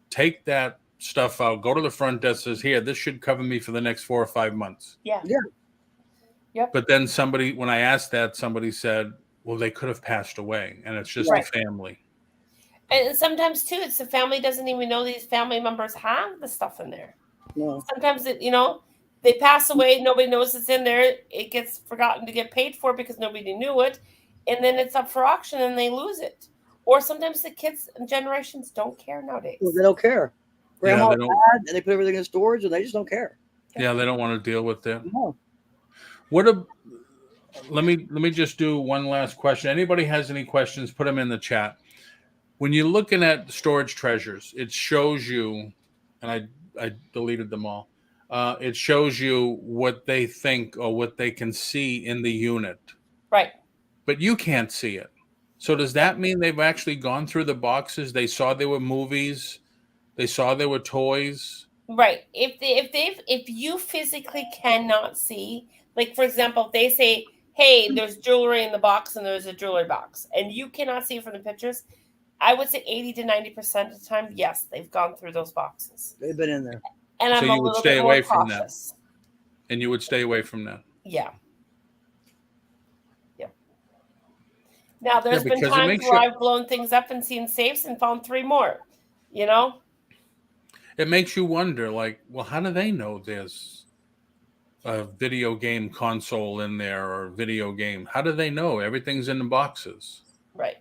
Speaker 2: take that stuff out, go to the front desk, says, here, this should cover me for the next 4 or 5 months.
Speaker 3: Yeah.
Speaker 4: Yeah.
Speaker 3: Yep.
Speaker 2: But then when I asked that, somebody said, well, they could have passed away, and it's just
Speaker 3: Right.
Speaker 2: a family.
Speaker 3: And sometimes too, it's the family doesn't even know these family members have the stuff in there.
Speaker 4: No.
Speaker 3: Sometimes they pass away, nobody knows it's in there. It gets forgotten to get paid for because nobody knew it. And then it's up for auction and they lose it. Or sometimes the kids and generations don't care nowadays.
Speaker 4: Well, they don't care. Grandma
Speaker 2: they
Speaker 4: and
Speaker 2: don't.
Speaker 4: dad, and they put everything in storage, and they just don't care.
Speaker 2: Yeah, they don't want to deal with it.
Speaker 4: No.
Speaker 2: Let me just do one last question. Anybody has any questions, put them in the chat. When you're looking at storage treasures, it shows you, and I deleted them all. It shows you what they think or what they can see in the unit.
Speaker 3: Right.
Speaker 2: But you can't see it. So does that mean they've actually gone through the boxes? They saw there were movies. They saw there were toys.
Speaker 3: Right. If you physically cannot see, like for example, if they say, hey, there's jewelry in the box and there's a jewelry box, and you cannot see it from the pictures, I would say 80 to 90% of the time, yes, they've gone through those boxes.
Speaker 4: They've been in there.
Speaker 3: And I'm
Speaker 2: So
Speaker 3: a
Speaker 2: you would
Speaker 3: little
Speaker 2: stay
Speaker 3: bit
Speaker 2: away
Speaker 3: more
Speaker 2: from that.
Speaker 3: cautious.
Speaker 2: And you would stay away from that.
Speaker 3: Yeah. Now, there's been
Speaker 2: because it
Speaker 3: times
Speaker 2: makes
Speaker 3: where
Speaker 2: you-
Speaker 3: I've blown things up and seen safes and found 3 more, you know?
Speaker 2: It makes you wonder, like, well, how do they know there's a video game console in there or video game? How do they know? Everything's in the boxes.
Speaker 3: Right.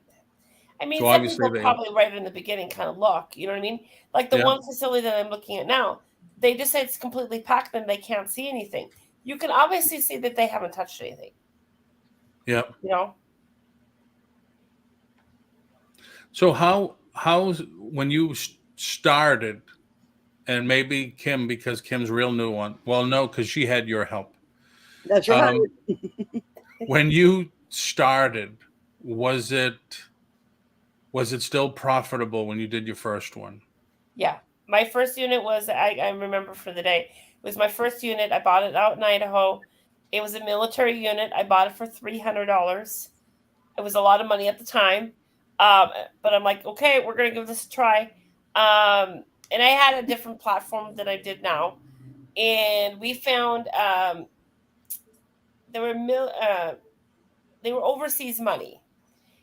Speaker 3: I mean,
Speaker 2: So
Speaker 3: some
Speaker 2: obviously
Speaker 3: people
Speaker 2: they-
Speaker 3: probably right in the beginning kind of look, you know what I mean? Like the
Speaker 2: Yeah.
Speaker 3: one facility that I'm looking at now, they just say it's completely packed and they can't see anything. You can obviously see that they haven't touched anything,
Speaker 2: Yep.
Speaker 3: you know?
Speaker 2: So how's when you started, and maybe Kim, because Kim's real new one. Well, no, because she had your help.
Speaker 4: That's right.
Speaker 2: When you started, was it still profitable when you did your first one?
Speaker 3: Yeah. My first unit was, I remember for the day, it was my first unit. I bought it out in Idaho. It was a military unit. I bought it for $300. It was a lot of money at the time. But I'm like, okay, we're going to give this a try. And I had a different platform than I did now. And we found they were overseas money.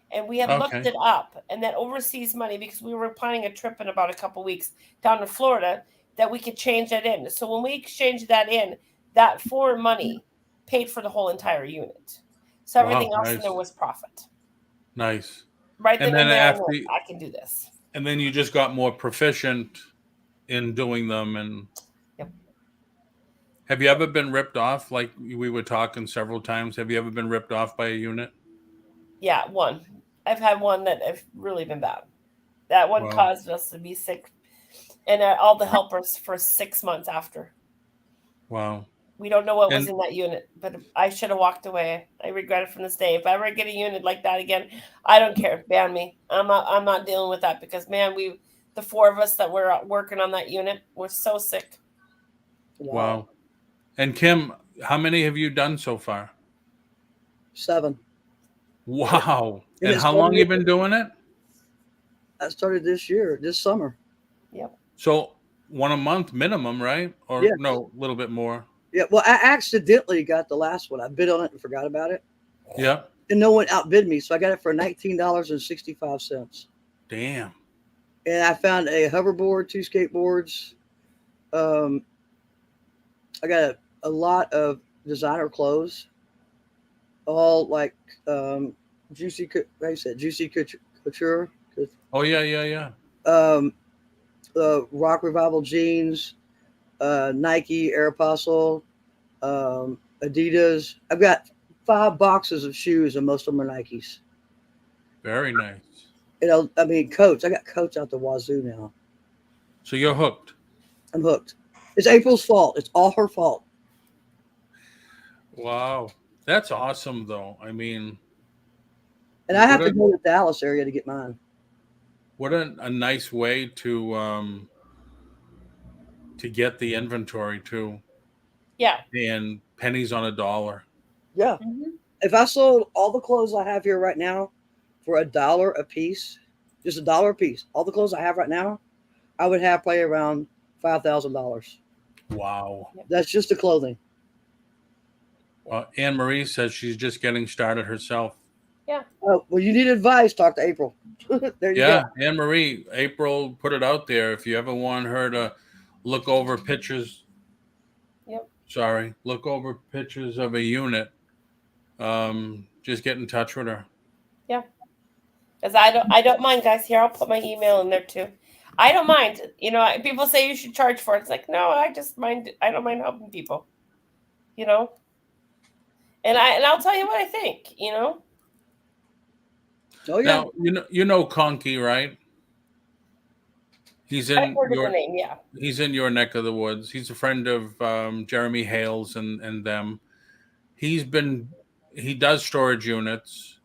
Speaker 3: And we had looked
Speaker 2: Okay.
Speaker 3: it up. And that overseas money, because we were planning a trip in about a couple weeks down to Florida, that we could change that in. So when we exchanged that in, that foreign money paid for the whole entire unit. So everything else in
Speaker 2: nice.
Speaker 3: there was profit.
Speaker 2: Nice.
Speaker 3: Right
Speaker 2: And
Speaker 3: then and
Speaker 2: then
Speaker 3: there,
Speaker 2: after
Speaker 3: I
Speaker 2: you-
Speaker 3: can do this.
Speaker 2: And then you just got more proficient in doing them. And
Speaker 3: Yep.
Speaker 2: Have you ever been ripped off? Like we were talking several times. Have you ever been ripped off by a unit?
Speaker 3: Yeah, one. I've had one that have really been bad. That one
Speaker 2: Wow.
Speaker 3: caused us to be sick, and all the helpers for 6 months after.
Speaker 2: Wow.
Speaker 3: We don't know what was
Speaker 2: And-
Speaker 3: in that unit, but I should have walked away. I regret it from this day. If I ever get a unit like that again, I don't care. Ban me. I'm not dealing with that because man, the 4 of us that were working on that unit were so sick.
Speaker 2: Wow. And Kim, how many have you done so far?
Speaker 4: 7.
Speaker 2: Wow.
Speaker 4: And
Speaker 2: And
Speaker 4: it's
Speaker 2: how long
Speaker 4: only-
Speaker 2: you been doing it?
Speaker 4: I started this summer.
Speaker 3: Yep.
Speaker 2: So one a month minimum, right? Or
Speaker 4: Yeah.
Speaker 2: no, a little bit more.
Speaker 4: Yeah. Well, I accidentally got the last one. I bid on it and forgot about it,
Speaker 2: Yeah.
Speaker 4: and no one outbid me, so I got it for $19.65.
Speaker 2: Damn.
Speaker 4: And I found a hoverboard, 2 skateboards. Um, I got a lot of designer clothes, all like juicy. How you said juicy couture.
Speaker 2: Oh yeah, yeah, yeah.
Speaker 4: Um, Rock Revival jeans, Nike Air Apostle, Adidas. I've got 5 boxes of shoes, and most of them are Nikes.
Speaker 2: Very nice.
Speaker 4: I mean, coats. I got coats out the wazoo now.
Speaker 2: So you're hooked.
Speaker 4: I'm hooked. It's April's fault. It's all her fault.
Speaker 2: Wow. That's awesome though. I mean,
Speaker 4: And I have
Speaker 2: what
Speaker 4: to
Speaker 2: a
Speaker 4: go to the Dallas area to get mine.
Speaker 2: what a nice way to get the inventory too.
Speaker 3: Yeah.
Speaker 2: And pennies on a dollar.
Speaker 4: Yeah.
Speaker 3: Mm-hmm.
Speaker 4: If I sold all the clothes I have here right now for $1 a piece, just $1 a piece, all the clothes I have right now, I would have probably around $5,000.
Speaker 2: Wow.
Speaker 4: That's just the clothing.
Speaker 2: Well, Anne Marie says she's just getting started herself.
Speaker 3: Yeah.
Speaker 4: Oh, well, you need advice. Talk to April. There you
Speaker 2: Yeah,
Speaker 4: go.
Speaker 2: Anne Marie, April put it out there. If you ever want her to look over pictures, look over pictures of a unit, just get in touch with her.
Speaker 3: Yeah. Because I don't mind, guys. Here, I'll put my email in there too. I don't mind. You know, people say you should charge for it. It's like, no, I don't mind helping people. You know, and I'll tell you what I think. You know.
Speaker 4: Oh yeah.
Speaker 2: Now you know Conky, right? He's
Speaker 3: I've
Speaker 2: in
Speaker 3: heard of
Speaker 2: your
Speaker 3: the name. Yeah.
Speaker 2: he's in your neck of the woods. He's a friend of Jeremy Hales and them. He does storage units,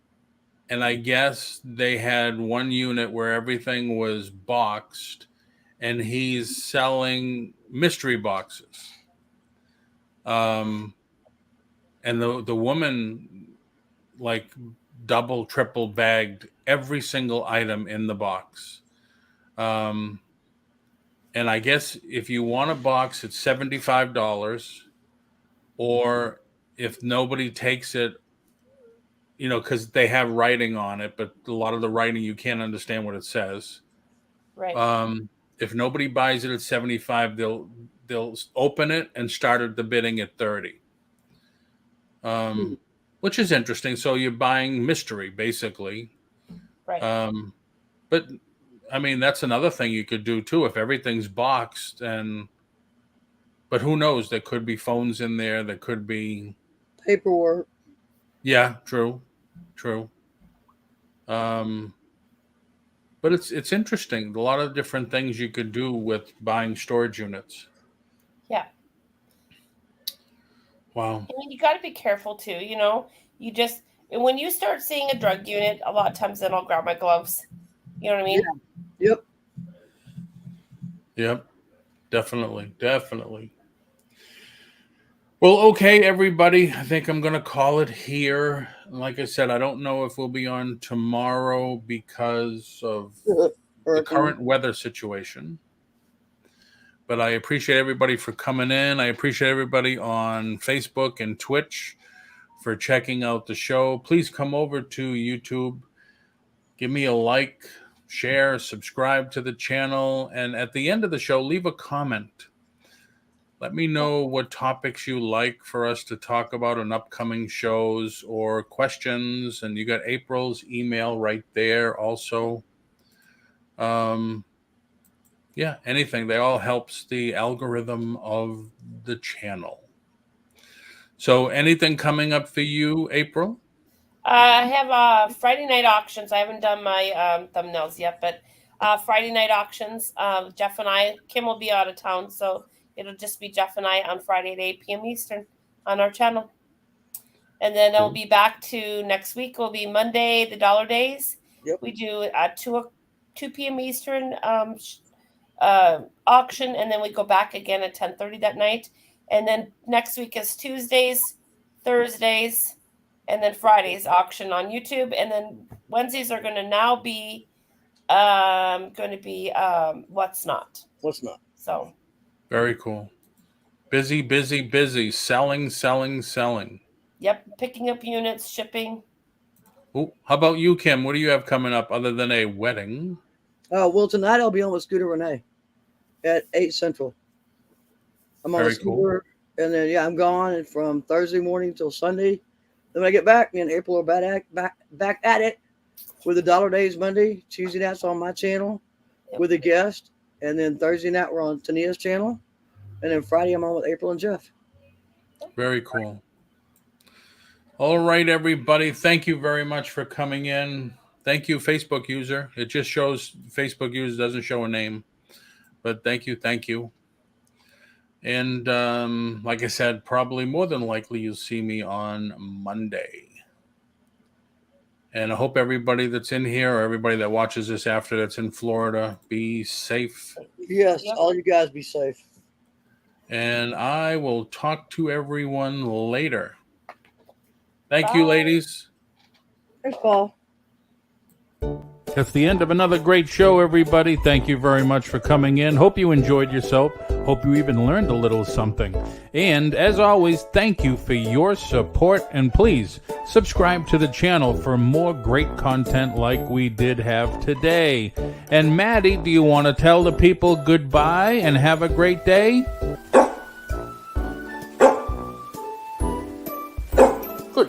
Speaker 2: and I guess they had one unit where everything was boxed, and he's selling mystery boxes. And the woman like double, triple bagged every single item in the box. And I guess if you want a box, it's $75, or if nobody takes it, you know, because they have writing on it, but a lot of the writing you can't understand what it says.
Speaker 3: Right.
Speaker 2: If nobody buys it at 75, they'll open it and start at the bidding at 30. Which is interesting. So you're buying mystery, basically.
Speaker 3: Right.
Speaker 2: But I mean, that's another thing you could do too. If everything's boxed, but who knows? There could be phones in there. There could be
Speaker 4: Paperwork.
Speaker 2: Yeah, true. But it's interesting. A lot of different things you could do with buying storage units.
Speaker 3: Yeah.
Speaker 2: Wow.
Speaker 3: I mean, you got to be careful too. You know, when you start seeing a drug unit, a lot of times then I'll grab my gloves. You know what I mean?
Speaker 4: Yeah.
Speaker 2: Yep. Definitely. Well, okay, everybody. I think I'm going to call it here. Like I said, I don't know if we'll be on tomorrow because of the current weather situation. But I appreciate everybody for coming in. I appreciate everybody on Facebook and Twitch for checking out the show. Please come over to YouTube. Give me a like, share, subscribe to the channel. And at the end of the show, leave a comment. Let me know what topics you like for us to talk about on upcoming shows or questions. And you got April's email right there also. Yeah, anything. They all helps the algorithm of the channel. So anything coming up for you, April?
Speaker 3: I have Friday night auctions. I haven't done my thumbnails yet, but Friday night auctions. Jeff and I, Kim will be out of town, so it'll just be Jeff and I on Friday at 8 p.m. Eastern on our channel. And then I'll be back to next week. Will be Monday, the Dollar Days.
Speaker 4: Yep.
Speaker 3: We do at 2 p.m. Eastern auction, and then we go back again at 10:30 that night. And then next week is Tuesdays, Thursdays, and then Fridays auction on YouTube. And then Wednesdays are going to now be Going to be what's not.
Speaker 4: What's not?
Speaker 3: So
Speaker 2: Very cool. Busy, busy, busy. Selling, selling, selling.
Speaker 3: yep, picking up units, shipping.
Speaker 2: Ooh, how about you, Kim? What do you have coming up other than a wedding?
Speaker 4: Well, tonight I'll be on with Scooter Renee at 8 Central. I'm on
Speaker 2: Very
Speaker 4: a scooter, and then I'm gone from Thursday morning till Sunday. Then when I get back, me and April are back at it with the Dollar Days Monday. Tuesday night's on my channel with a guest, and then Thursday night we're on Tania's channel, and then Friday I'm on with April and Jeff.
Speaker 2: Very cool. All right, everybody. Thank you very much for coming in. Thank you, Facebook user. It just shows Facebook user, doesn't show a name. But thank you, thank you. And like I said, probably more than likely you'll see me on Monday. And I hope everybody that's in here or everybody that watches this after that's in Florida, be safe.
Speaker 4: Yes, all you guys be safe.
Speaker 2: And I will talk to everyone later. Thank you, ladies.
Speaker 4: Thanks, Paul.
Speaker 2: That's the end of another great show, everybody. Thank you very much for coming in. Hope you enjoyed yourself. Hope you even learned a little something. And as always, thank you for your support. And please subscribe to the channel for more great content like we did have today. And Maddie, do you want to tell the people goodbye and have a great day? Good.